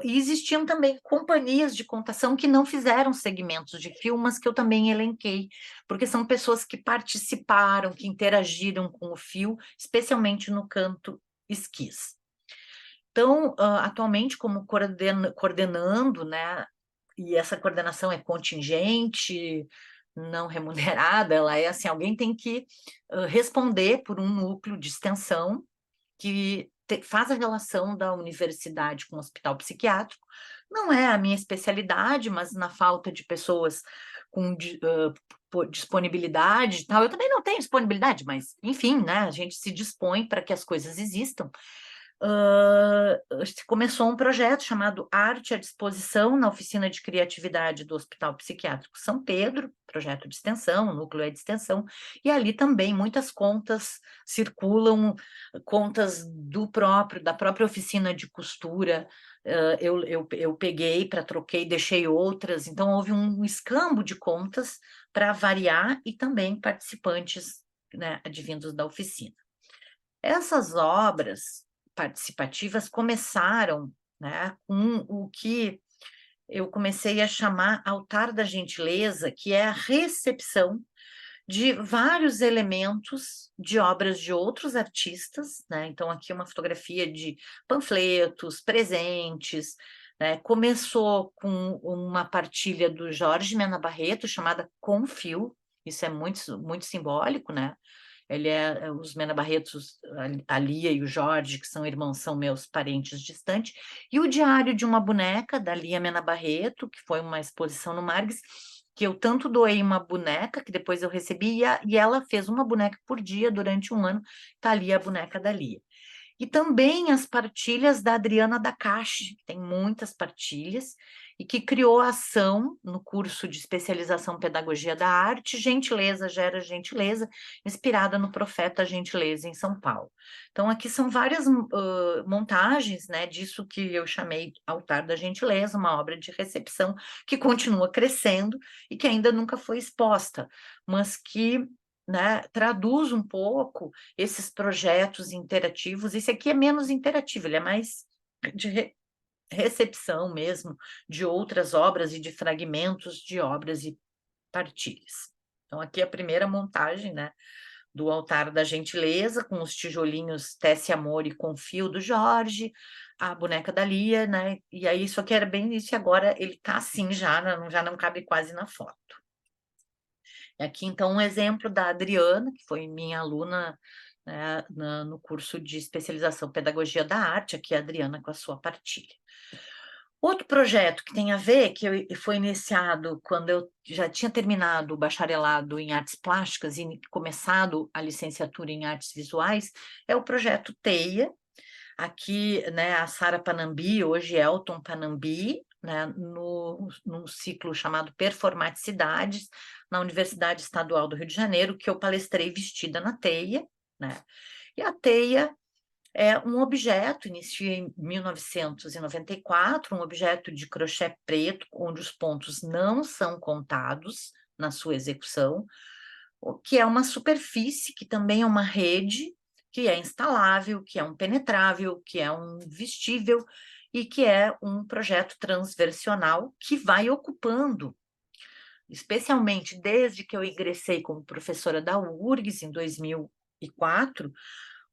S1: e existiam também companhias de contação que não fizeram segmentos de fio, mas que eu também elenquei, porque são pessoas que participaram, que interagiram com o fio, especialmente no Canto Esquis. Então, atualmente, como coordenando, né, e essa coordenação é contingente, não remunerada, ela é assim, alguém tem que responder por um núcleo de extensão que faz a relação da universidade com o hospital psiquiátrico. Não é a minha especialidade, mas na falta de pessoas com disponibilidade e tal, eu também não tenho disponibilidade, mas, enfim, né, a gente se dispõe para que as coisas existam. começou um projeto chamado Arte à Disposição na Oficina de Criatividade do Hospital Psiquiátrico São Pedro, projeto de extensão, núcleo é de extensão, e ali também muitas contas circulam, contas da própria oficina de costura, eu peguei para troquei, deixei outras, então houve um escambo de contas para variar e também participantes, né, advindos da oficina. Essas obras participativas começaram, né, com o que eu comecei a chamar Altar da Gentileza, que é a recepção de vários elementos de obras de outros artistas, né? Então, aqui uma fotografia de panfletos, presentes, né? Começou com uma partilha do Jorge Mena Barreto, chamada Confio, isso é muito, muito simbólico, né? Ele os Mena Barretos, a Lia e o Jorge, que são irmãos, são meus parentes distantes, e o Diário de uma Boneca, da Lia Mena Barreto, que foi uma exposição no Margs, que eu tanto doei uma boneca, que depois eu recebi, e ela fez uma boneca por dia durante um ano, tá ali a boneca da Lia. E também as partilhas da Adriana Dacache, tem muitas partilhas, e que criou a ação no curso de especialização em Pedagogia da Arte, Gentileza Gera Gentileza, inspirada no Profeta Gentileza, em São Paulo. Então, aqui são várias montagens, né, disso que eu chamei Altar da Gentileza, uma obra de recepção que continua crescendo e que ainda nunca foi exposta, mas que, né, traduz um pouco esses projetos interativos. Esse aqui é menos interativo, ele é mais de recepção mesmo de outras obras e de fragmentos de obras e partilhas. Então, aqui é a primeira montagem, né, do Altar da Gentileza, com os tijolinhos Tece Amor e Confio do Jorge, a boneca da Lia, né, e aí isso aqui era bem isso, e agora ele tá assim já não cabe quase na foto. Aqui, então, um exemplo da Adriana, que foi minha aluna, né, no curso de especialização Pedagogia da Arte, aqui a Adriana com a sua partilha. Outro projeto que tem a ver, que foi iniciado quando eu já tinha terminado o bacharelado em artes plásticas e começado a licenciatura em artes visuais, é o projeto TEIA. Aqui, né, a Sara Panambi, hoje Elton Panambi, né, num ciclo chamado Performaticidades, na Universidade Estadual do Rio de Janeiro, que eu palestrei vestida na teia, né? E a teia é um objeto, iniciei em 1994, um objeto de crochê preto, onde os pontos não são contados na sua execução, o que é uma superfície, que também é uma rede, que é instalável, que é um penetrável, que é um vestível, e que é um projeto transversional que vai ocupando, especialmente desde que eu ingressei como professora da URGS em 2004,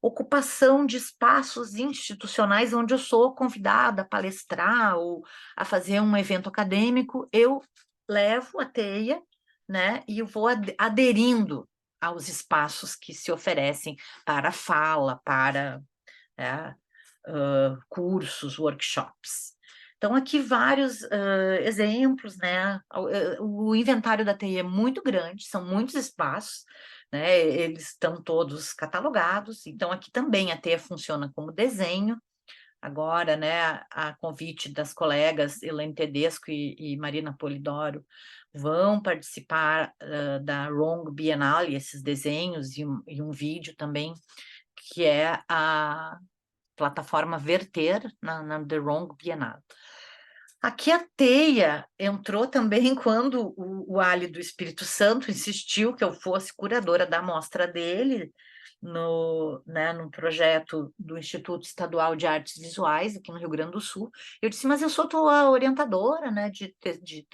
S1: ocupação de espaços institucionais onde eu sou convidada a palestrar ou a fazer um evento acadêmico, eu levo a teia, né, e eu vou aderindo aos espaços que se oferecem para fala, para, né, cursos, workshops. Então, aqui vários exemplos, né? O inventário da TI é muito grande, são muitos espaços, né? Eles estão todos catalogados, então aqui também a TEIA funciona como desenho. Agora, né, a convite das colegas Elaine Tedesco e Marina Polidoro vão participar da Wrong Biennale, esses desenhos e um vídeo também, que é a plataforma Verter na The Wrong Biennale. Aqui a teia entrou também quando o Ali do Espírito Santo insistiu que eu fosse curadora da amostra dele no projeto do Instituto Estadual de Artes Visuais, aqui no Rio Grande do Sul. Eu disse, mas eu sou tua orientadora, né, de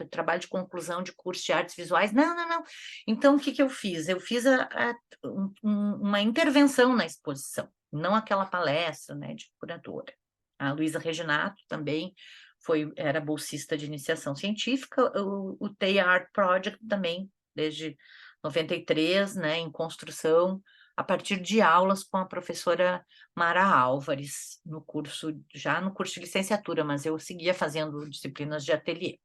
S1: trabalho de conclusão de curso de artes visuais. Não, não, não. Então, o que eu fiz? Eu fiz uma intervenção na exposição, não aquela palestra, né, de curadora. A Luísa Reginato também era bolsista de iniciação científica, o TEIA Art Project também, desde 93, né, em construção, a partir de aulas com a professora Mara Álvares, já no curso de licenciatura, mas eu seguia fazendo disciplinas de ateliê.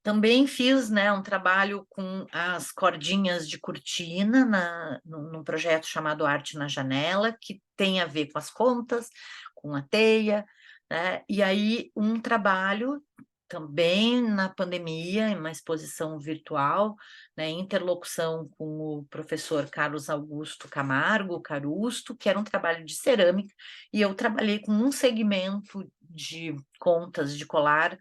S1: Também fiz, né, um trabalho com as cordinhas de cortina num projeto chamado Arte na Janela, que tem a ver com as contas, com a teia, né? E aí um trabalho também na pandemia, em uma exposição virtual, né, em interlocução com o professor Carlos Augusto Camargo, Carusto, que era um trabalho de cerâmica, e eu trabalhei com um segmento de contas de colar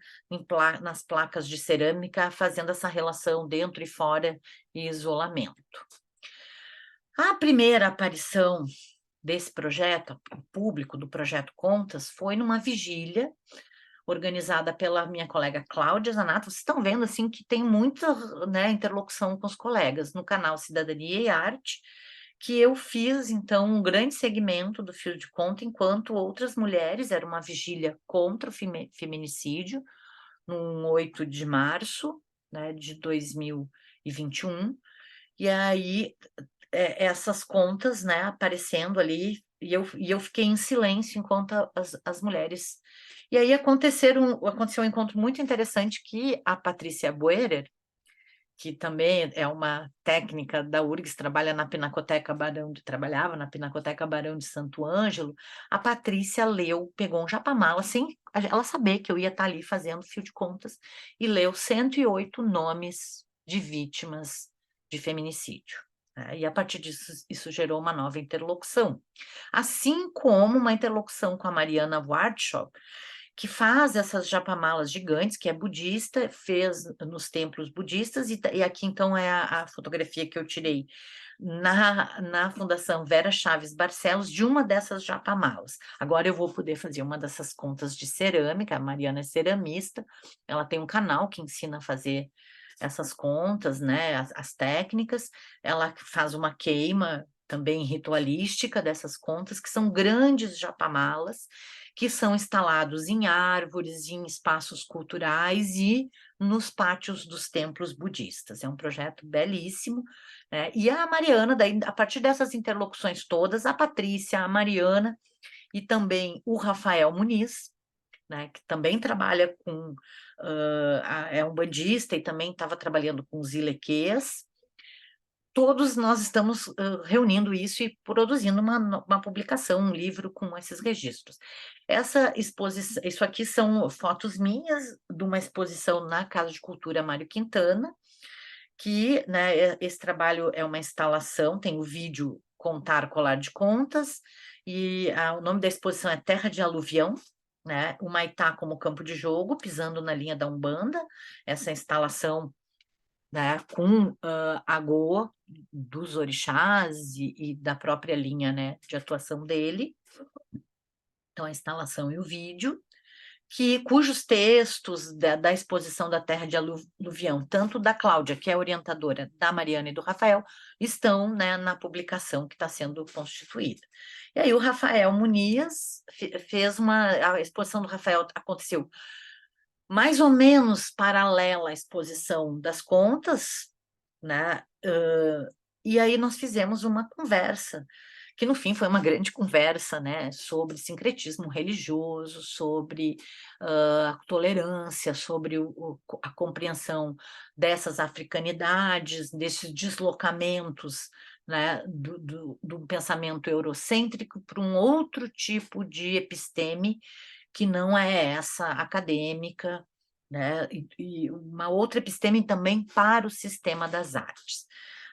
S1: nas placas de cerâmica, fazendo essa relação dentro e fora e isolamento. A primeira aparição desse projeto, público do projeto Contas, foi numa vigília organizada pela minha colega Cláudia Zanato. Vocês estão vendo assim que tem muita, né, interlocução com os colegas no canal Cidadania e Arte, que eu fiz então um grande segmento do fio de conta, enquanto outras mulheres, era uma vigília contra o feminicídio, no 8 de março, né, de 2021, e aí essas contas, né, aparecendo ali, e eu fiquei em silêncio enquanto as mulheres. E aí aconteceu um encontro muito interessante que a Patrícia Boerer, que também é uma técnica da URGS, trabalhava na Pinacoteca Barão de Santo Ângelo. A Patrícia leu, pegou um japamala, sem ela saber que eu ia estar ali fazendo fio de contas, e leu 108 nomes de vítimas de feminicídio, né? E a partir disso, isso gerou uma nova interlocução. Assim como uma interlocução com a Mariana Wartschop, que faz essas japamalas gigantes, que é budista, fez nos templos budistas, e aqui então é a fotografia que eu tirei na Fundação Vera Chaves Barcelos, de uma dessas japamalas. Agora eu vou poder fazer uma dessas contas de cerâmica, a Mariana é ceramista, ela tem um canal que ensina a fazer essas contas, né, as técnicas, ela faz uma queima também ritualística dessas contas, que são grandes japamalas, que são instalados em árvores, em espaços culturais e nos pátios dos templos budistas. É um projeto belíssimo, né? E a Mariana, daí, a partir dessas interlocuções todas, a Patrícia, a Mariana e também o Rafael Muniz, né, que também trabalha com, é um bandista e também estava trabalhando com os ilequês. Todos nós estamos reunindo isso e produzindo uma publicação, um livro com esses registros. Essa exposição, isso aqui são fotos minhas de uma exposição na Casa de Cultura Mário Quintana, que, né, esse trabalho é uma instalação, tem o vídeo Contar Colar de Contas, e o nome da exposição é Terra de Aluvião, né, o Maitá como campo de jogo, pisando na linha da Umbanda, essa instalação, né, com a Goa dos orixás e da própria linha, né, de atuação dele. Então, a instalação e o vídeo, cujos textos da exposição da Terra de Aluvião, tanto da Cláudia, que é orientadora da Mariana e do Rafael, estão, né, na publicação que está sendo constituída. E aí o Rafael Muniz fez a exposição do Rafael aconteceu mais ou menos paralela à exposição das contas, né? E aí nós fizemos uma conversa, que no fim foi uma grande conversa, né, sobre sincretismo religioso, sobre a tolerância, sobre a compreensão dessas africanidades, desses deslocamentos, né, do pensamento eurocêntrico para um outro tipo de episteme que não é essa acadêmica, né? E uma outra episteme também para o sistema das artes.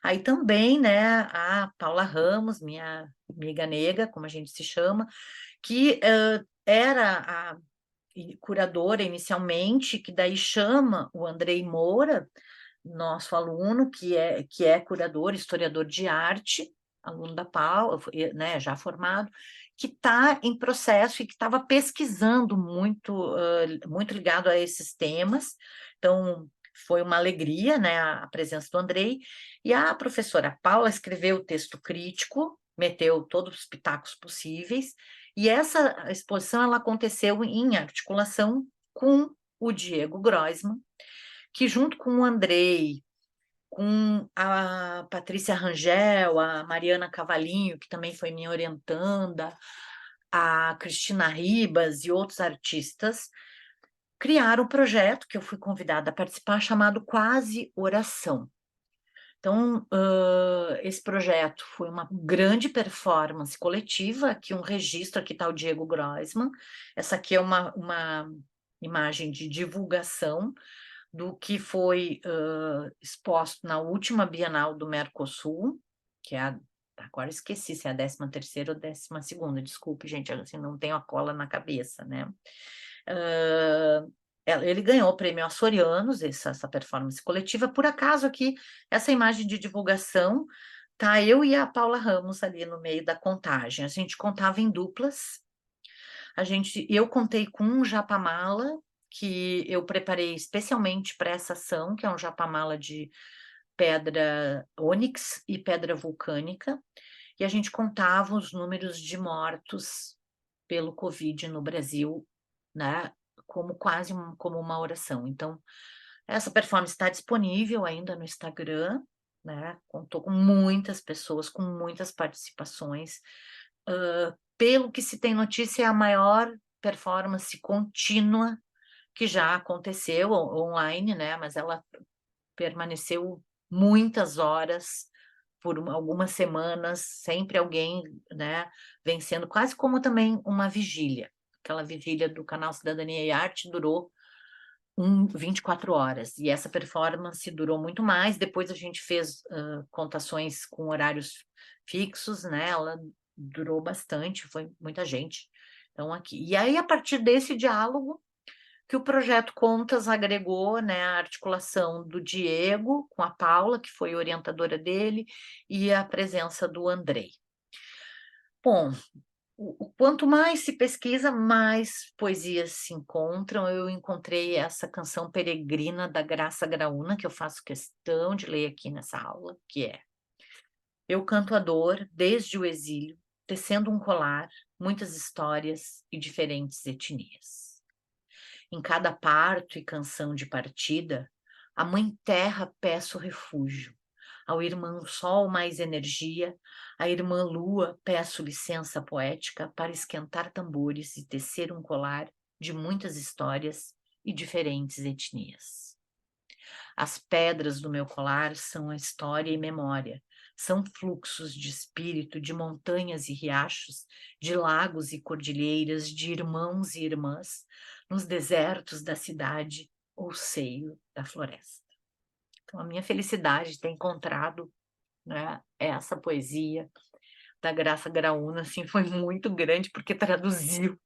S1: Aí também, né, a Paula Ramos, minha amiga nega, como a gente se chama, que era a curadora inicialmente, que daí chama o Andrei Moura, nosso aluno, que é curador, historiador de arte, aluno da Paula, né, já formado, que está em processo e que estava pesquisando muito, muito ligado a esses temas. Então, foi uma alegria, né, a presença do Andrei. E a professora Paula escreveu o texto crítico, meteu todos os pitacos possíveis, e essa exposição ela aconteceu em articulação com o Diego Groisman, que junto com o Andrei, com a Patrícia Rangel, a Mariana Cavalinho, que também foi minha orientanda, a Cristina Ribas e outros artistas, criar um projeto que eu fui convidada a participar, chamado Quase Oração. Então, esse projeto foi uma grande performance coletiva, aqui um registro, aqui está o Diego Groisman, essa aqui é uma imagem de divulgação do que foi exposto na última Bienal do Mercosul, que é agora esqueci se é a 13ª ou 12ª, desculpe, gente, assim, não tenho a cola na cabeça, né? Ele ganhou o prêmio Açorianos, essa performance coletiva. Por acaso, aqui, essa imagem de divulgação, tá eu e a Paula Ramos ali no meio da contagem. A gente contava em duplas. Eu contei com um japamala, que eu preparei especialmente para essa ação, que é um japamala de pedra ônix e pedra vulcânica, e a gente contava os números de mortos pelo Covid no Brasil, né, como como uma oração. Então, essa performance está disponível ainda no Instagram, né, contou com muitas pessoas, com muitas participações. Pelo que se tem notícia, é a maior performance contínua que já aconteceu online, né, mas ela permaneceu muitas horas, por algumas semanas, sempre alguém, né, vencendo, quase como também uma vigília. Aquela vigília do canal Cidadania e Arte durou 24 horas, e essa performance durou muito mais. Depois a gente fez contações com horários fixos, né, ela durou bastante, foi muita gente. Então, aqui. E aí, a partir desse diálogo, que o projeto Contas agregou, né, a articulação do Diego com a Paula, que foi orientadora dele, e a presença do Andrei. Bom, quanto mais se pesquisa, mais poesias se encontram. Eu encontrei essa canção peregrina da Graça Graúna, que eu faço questão de ler aqui nessa aula, que é: eu canto a dor desde o exílio, tecendo um colar, muitas histórias e diferentes etnias. Em cada parto e canção de partida, à Mãe Terra peço refúgio, ao irmão Sol mais energia, à irmã Lua peço licença poética para esquentar tambores e tecer um colar de muitas histórias e diferentes etnias. As pedras do meu colar são a história e memória, são fluxos de espírito de montanhas e riachos, de lagos e cordilheiras, de irmãos e irmãs, nos desertos da cidade ou seio da floresta. Então, a minha felicidade de ter encontrado, né, essa poesia da Graça Graúna, assim, foi muito grande, porque traduziu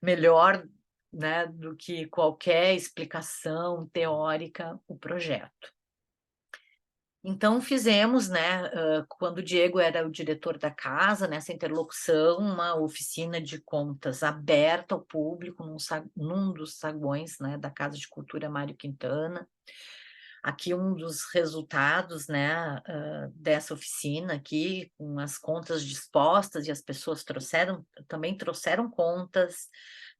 S1: melhor, né, do que qualquer explicação teórica o projeto. Então, fizemos, né, quando o Diego era o diretor da casa, nessa interlocução, uma oficina de contas aberta ao público, num dos saguões, né, da Casa de Cultura Mário Quintana. Aqui um dos resultados, né, dessa oficina aqui, com as contas dispostas, e as pessoas também trouxeram contas,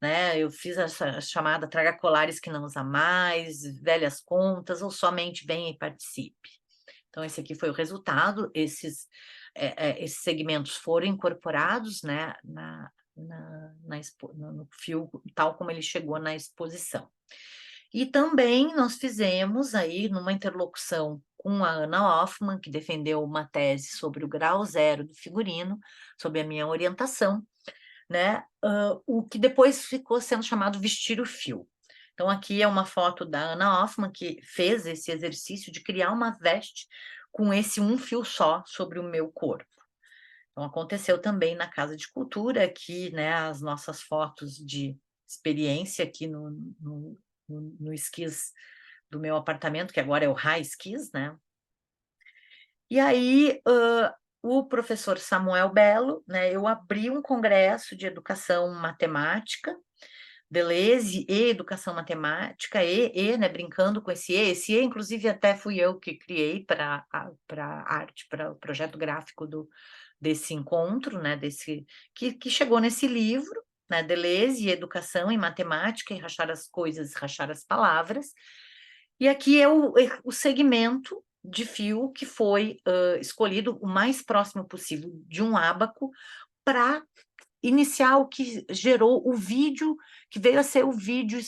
S1: né, eu fiz essa chamada Traga Colares que não usa mais, velhas contas, ou somente venha e participe. Então, esse aqui foi o resultado. Esses segmentos foram incorporados, né, no fio, tal como ele chegou na exposição. E também nós fizemos aí, numa interlocução com a Ana Hoffman, que defendeu uma tese sobre o grau zero do figurino, sob a minha orientação, né, o que depois ficou sendo chamado vestir o fio. Então, aqui é uma foto da Ana Hoffman, que fez esse exercício de criar uma veste com esse um fio só sobre o meu corpo. Então, aconteceu também na Casa de Cultura, aqui, né, as nossas fotos de experiência aqui no esquis do meu apartamento, que agora é o High Skis, né? E aí, o professor Samuel Belo, né, eu abri um congresso de educação matemática, Deleuze e educação matemática, né, brincando com esse E, inclusive até fui eu que criei para arte, para o projeto gráfico desse encontro, né, que chegou nesse livro, né, Deleuze, educação em matemática, e rachar as coisas, rachar as palavras. E aqui é o segmento de fio que foi escolhido o mais próximo possível de um ábaco para inicial que gerou o vídeo, que veio a ser o vídeo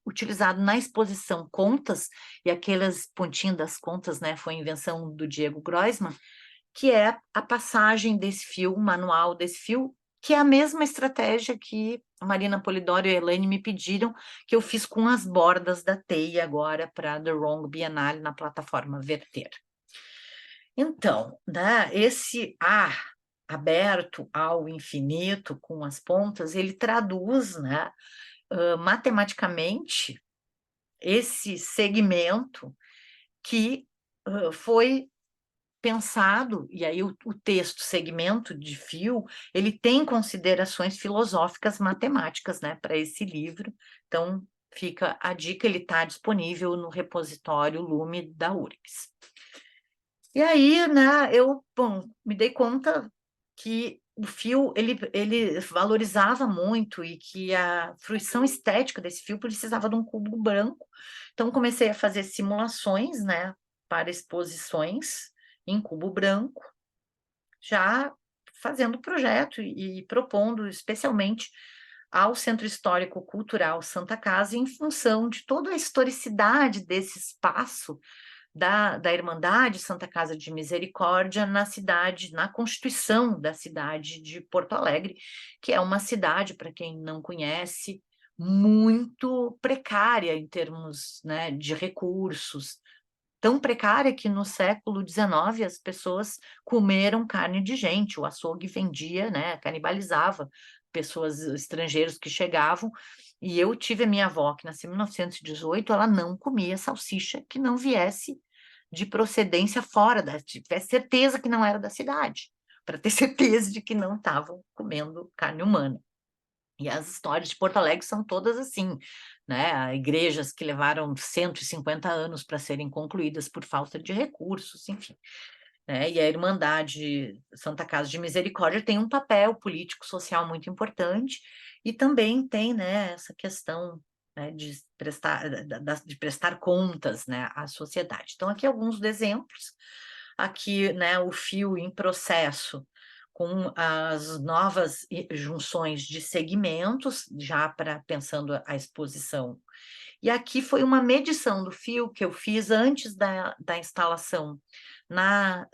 S1: utilizado na exposição Contas, e aquelas pontinhas das contas, né, foi invenção do Diego Groisman, que é a passagem desse fio, o manual desse fio, que é a mesma estratégia que a Marina Polidoro e a Elaine me pediram, que eu fiz com as bordas da teia agora para The Wrong Biennale na plataforma Verter. Então, né, esse A aberto ao infinito com as pontas, ele traduz, né, matematicamente esse segmento que foi pensado, e aí o texto segmento de fio, ele tem considerações filosóficas matemáticas, né, para esse livro. Então, fica a dica, ele está disponível no repositório Lume da URGS. E aí, né, eu, bom, me dei conta que o fio, ele valorizava muito e que a fruição estética desse fio precisava de um cubo branco. Então, comecei a fazer simulações, né, para exposições em cubo branco, já fazendo projeto e propondo especialmente ao Centro Histórico Cultural Santa Casa, em função de toda a historicidade desse espaço da Irmandade Santa Casa de Misericórdia na cidade, na constituição da cidade de Porto Alegre, que é uma cidade, para quem não conhece, muito precária em termos, né, de recursos, tão precária que no século XIX as pessoas comeram carne de gente, o açougue vendia, né, canibalizava pessoas estrangeiros que chegavam, e eu tive a minha avó, que nasceu em 1918, ela não comia salsicha que não viesse de procedência fora tivesse certeza que não era da cidade, para ter certeza de que não estavam comendo carne humana. E as histórias de Porto Alegre são todas assim, né? Igrejas que levaram 150 anos para serem concluídas por falta de recursos, enfim. Né? E a Irmandade Santa Casa de Misericórdia tem um papel político-social muito importante e também tem, né, essa questão, né, de prestar contas, né, à sociedade. Então, aqui alguns exemplos. Aqui, né, o fio em processo com as novas junções de segmentos, já para pensando a exposição. E aqui foi uma medição do fio que eu fiz antes da instalação na,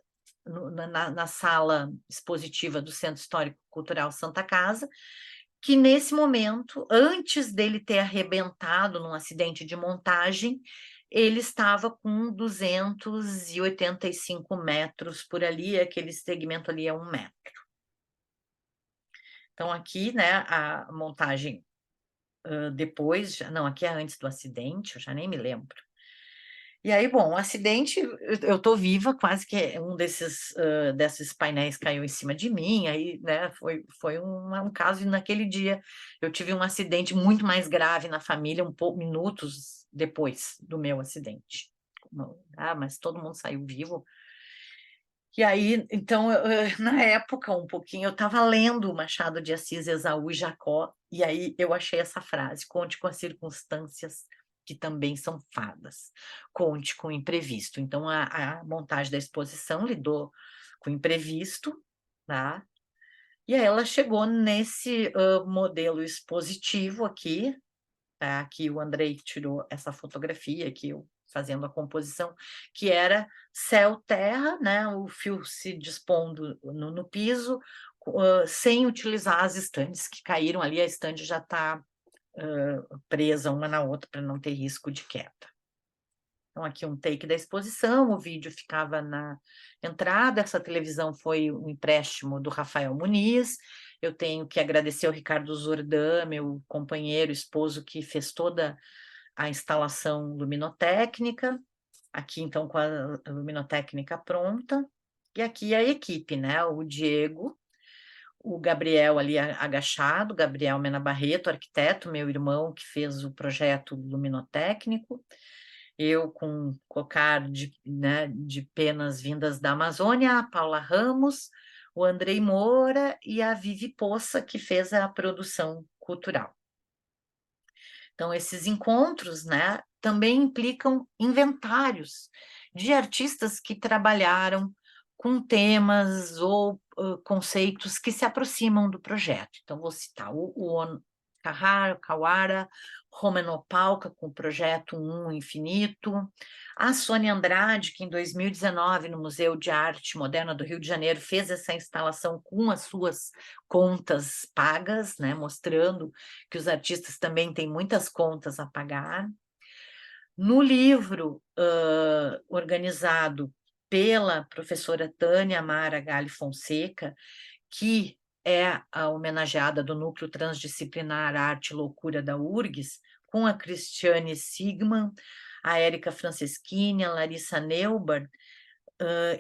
S1: na sala expositiva do Centro Histórico Cultural Santa Casa, que nesse momento, antes dele ter arrebentado num acidente de montagem, ele estava com 285 metros por ali, aquele segmento ali é 1 metro. Então, aqui, né, a montagem depois, não, aqui é antes do acidente, eu já nem me lembro. E aí, bom, o acidente, eu estou viva, quase que um desses painéis caiu em cima de mim, aí, né, foi um caso, e naquele dia eu tive um acidente muito mais grave na família, minutos depois do meu acidente. Mas todo mundo saiu vivo. E aí, então, na época, um pouquinho, eu estava lendo o Machado de Assis, Esaú e Jacó, e aí eu achei essa frase: conte com as circunstâncias que também são fadas, conte com o imprevisto. Então, a montagem da exposição lidou com o imprevisto, tá? E aí ela chegou nesse modelo expositivo aqui, tá? Aqui o Andrei tirou essa fotografia aqui, eu fazendo a composição, que era céu-terra, né? O fio se dispondo no piso, sem utilizar as estandes que caíram ali, a estande já está presa uma na outra para não ter risco de queda. Então, aqui um take da exposição, o vídeo ficava na entrada, essa televisão foi um empréstimo do Rafael Muniz. Eu tenho que agradecer ao Ricardo Zordan, meu companheiro, esposo, que fez toda a instalação luminotécnica. Aqui, então, com a luminotécnica pronta. E aqui a equipe, né? O Diego, o Gabriel ali agachado, Gabriel Mena Barreto, arquiteto, meu irmão, que fez o projeto luminotécnico, eu com cocar né, de penas vindas da Amazônia, a Paula Ramos, o Andrei Moura e a Vivi Poça, que fez a produção cultural. Então, esses encontros, né, também implicam inventários de artistas que trabalharam com temas ou conceitos que se aproximam do projeto. Então, vou citar o Kawara, Romano Palca, com o projeto Um Infinito, a Sônia Andrade, que em 2019, no Museu de Arte Moderna do Rio de Janeiro, fez essa instalação com as suas contas pagas, né, mostrando que os artistas também têm muitas contas a pagar. No livro organizado pela professora Tânia Mara Galli Fonseca, que é a homenageada do Núcleo Transdisciplinar Arte e Loucura da URGS, com a Cristiane Sigman, a Érica Franceschini, a Larissa Neuber,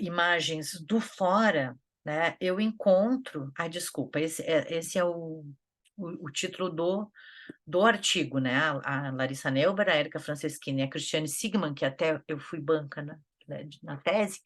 S1: imagens do fora, né? Eu encontro... desculpa, esse é o título do artigo, né? A Larissa Neuber, a Érica Franceschini e a Cristiane Sigman, que até eu fui banca na tese,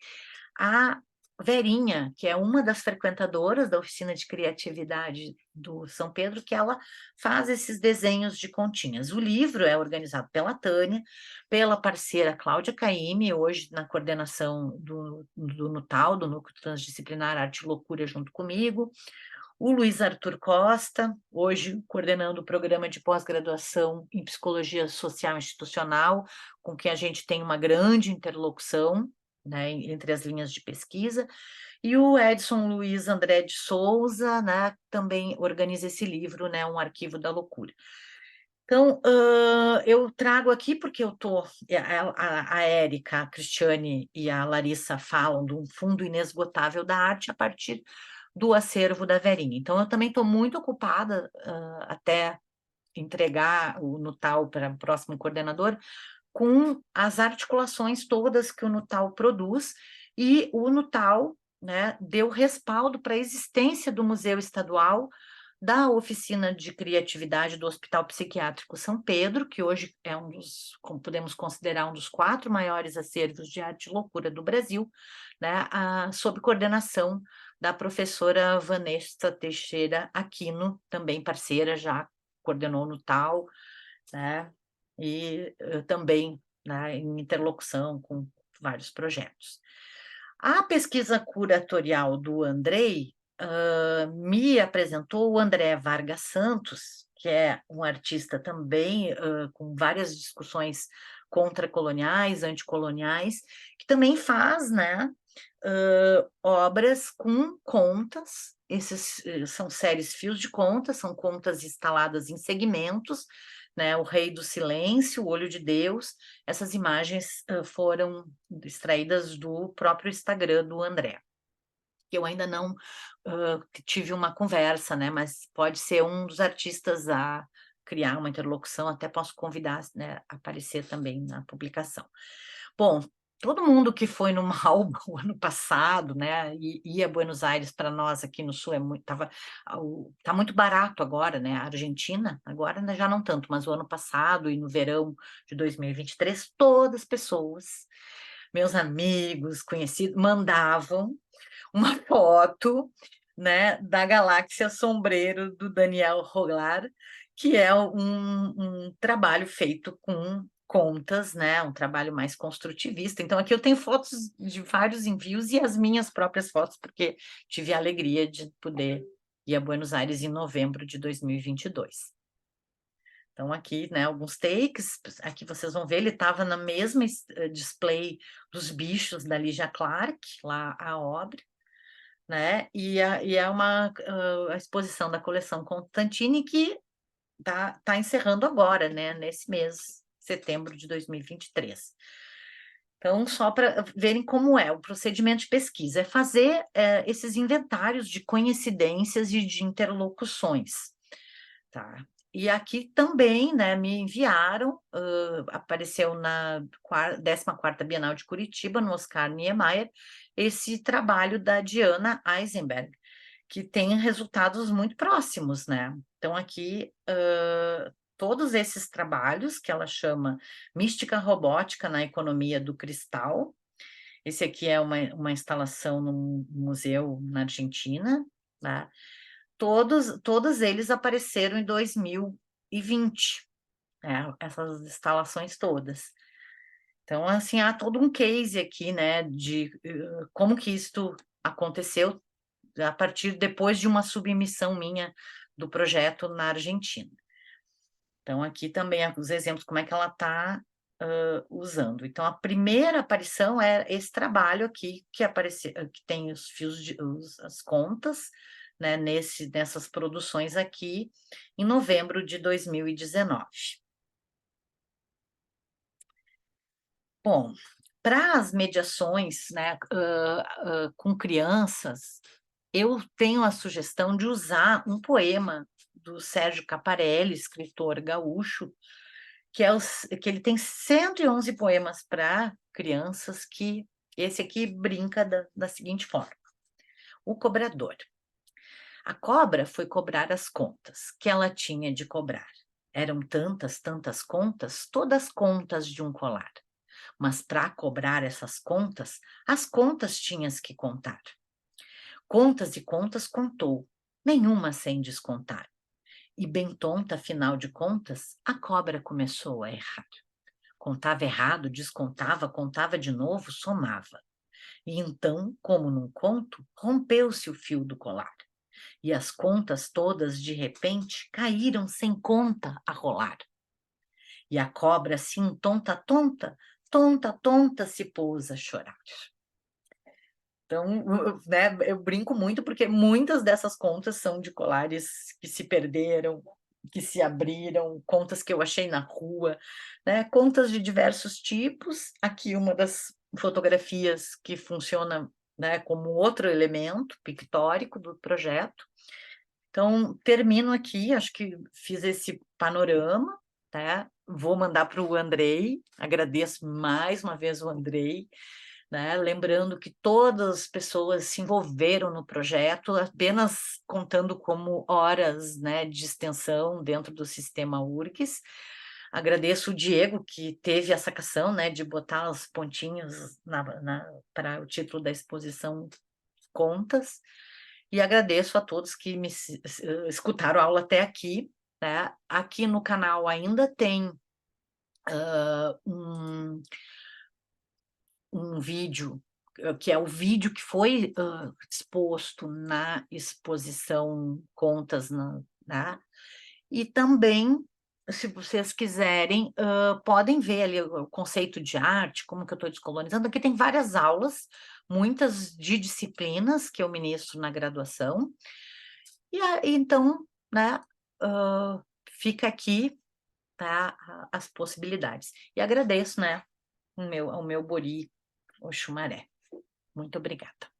S1: a Verinha, que é uma das frequentadoras da oficina de criatividade do São Pedro, que ela faz esses desenhos de continhas. O livro é organizado pela Tânia, pela parceira Cláudia Caymmi, hoje na coordenação do NUTAL, do Núcleo Transdisciplinar Arte e Loucura, junto comigo, o Luiz Arthur Costa, hoje coordenando o programa de pós-graduação em Psicologia Social Institucional, com quem a gente tem uma grande interlocução, né, entre as linhas de pesquisa, e o Edson Luiz André de Souza, né, também organiza esse livro, né, Um Arquivo da Loucura. Então, eu trago aqui porque a Érica, a Cristiane e a Larissa falam de um fundo inesgotável da arte a partir do acervo da Verinha. Então, eu também estou muito ocupada até entregar o Nutal para o próximo coordenador, com as articulações todas que o Nutal produz, e o Nutal, né, deu respaldo para a existência do Museu Estadual, da Oficina de Criatividade do Hospital Psiquiátrico São Pedro, que hoje é como podemos considerar, um dos 4 maiores acervos de arte e loucura do Brasil, né, sob coordenação da professora Vanessa Teixeira Aquino, também parceira, já coordenou no TAL, né, e também, né, em interlocução com vários projetos. A pesquisa curatorial do Andrei me apresentou o André Vargas Santos, que é um artista também com várias discussões contracoloniais, anticoloniais, que também faz, né, obras com contas. Esses são séries fios de contas, são contas instaladas em segmentos, né, O Rei do Silêncio, O Olho de Deus. Essas imagens foram extraídas do próprio Instagram do André, que eu ainda não tive uma conversa, né, mas pode ser um dos artistas a criar uma interlocução, até posso convidar, né, a aparecer também na publicação. Bom, todo mundo que foi no Malba o ano passado, né, e ia a Buenos Aires, para nós aqui no Sul, tá muito barato agora, né, a Argentina, agora ainda já não tanto, mas o ano passado e no verão de 2023, todas as pessoas, meus amigos, conhecidos, mandavam uma foto, né, da Galáxia Sombreiro, do Daniel Roglar, que é um trabalho feito com contas, né, um trabalho mais construtivista. Então, aqui eu tenho fotos de vários envios e as minhas próprias fotos, porque tive a alegria de poder ir a Buenos Aires em novembro de 2022. Então, aqui, né, alguns takes, aqui vocês vão ver, ele estava na mesma display dos bichos da Lígia Clark, lá a obra, né? E é uma a exposição da coleção Constantini, que tá encerrando agora, né? Nesse mês, setembro de 2023. Então, só para verem como é o procedimento de pesquisa, é fazer esses inventários de coincidências e de interlocuções, tá? E aqui também, né, me enviaram, apareceu na 14ª Bienal de Curitiba, no Oscar Niemeyer, esse trabalho da Diana Eisenberg, que tem resultados muito próximos, né? Então, aqui, todos esses trabalhos, que ela chama Mística Robótica na Economia do Cristal, esse aqui é uma instalação num museu na Argentina, né? Todos eles apareceram em 2020, né? Essas instalações todas. Então, assim, há todo um case aqui, né, de como que isto aconteceu a partir depois de uma submissão minha do projeto na Argentina. Então, aqui também os exemplos, como é que ela está usando. Então, a primeira aparição é esse trabalho aqui, que aparece, que tem os fios as contas, né, nessas produções aqui, em novembro de 2019. Bom, para as mediações, né, com crianças, eu tenho a sugestão de usar um poema do Sérgio Caparelli, escritor gaúcho, que ele tem 111 poemas para crianças, que esse aqui brinca da seguinte forma: o cobrador. A cobra foi cobrar as contas que ela tinha de cobrar. Eram tantas, tantas contas, todas contas de um colar. Mas para cobrar essas contas, as contas tinhas que contar. Contas e contas contou, nenhuma sem descontar. E bem tonta, afinal de contas, a cobra começou a errar. Contava errado, descontava, contava de novo, somava. E então, como num conto, rompeu-se o fio do colar. E as contas todas, de repente, caíram sem conta a rolar. E a cobra, assim, tonta, tonta, tonta, tonta, se pôs a chorar. Então, né, eu brinco muito porque muitas dessas contas são de colares que se perderam, que se abriram, contas que eu achei na rua, né, contas de diversos tipos. Aqui uma das fotografias que funciona, né, como outro elemento pictórico do projeto. Então, termino aqui, acho que fiz esse panorama, tá? Vou mandar para o Andrei, agradeço mais uma vez o Andrei, né? Lembrando que todas as pessoas se envolveram no projeto, apenas contando como horas, né, de extensão dentro do sistema URGS. Agradeço o Diego, que teve a sacação, né, de botar os pontinhos para o título da exposição Contas, e agradeço a todos que me escutaram a aula até aqui, né? Aqui no canal ainda tem um vídeo, que é o vídeo que foi exposto na exposição Contas, né? E também, se vocês quiserem, podem ver ali o conceito de arte, como que eu estou descolonizando. Aqui tem várias aulas, muitas de disciplinas que eu ministro na graduação. Então, né, fica aqui, tá, as possibilidades. E agradeço, né, ao meu Bori, o Xumaré. Muito obrigada.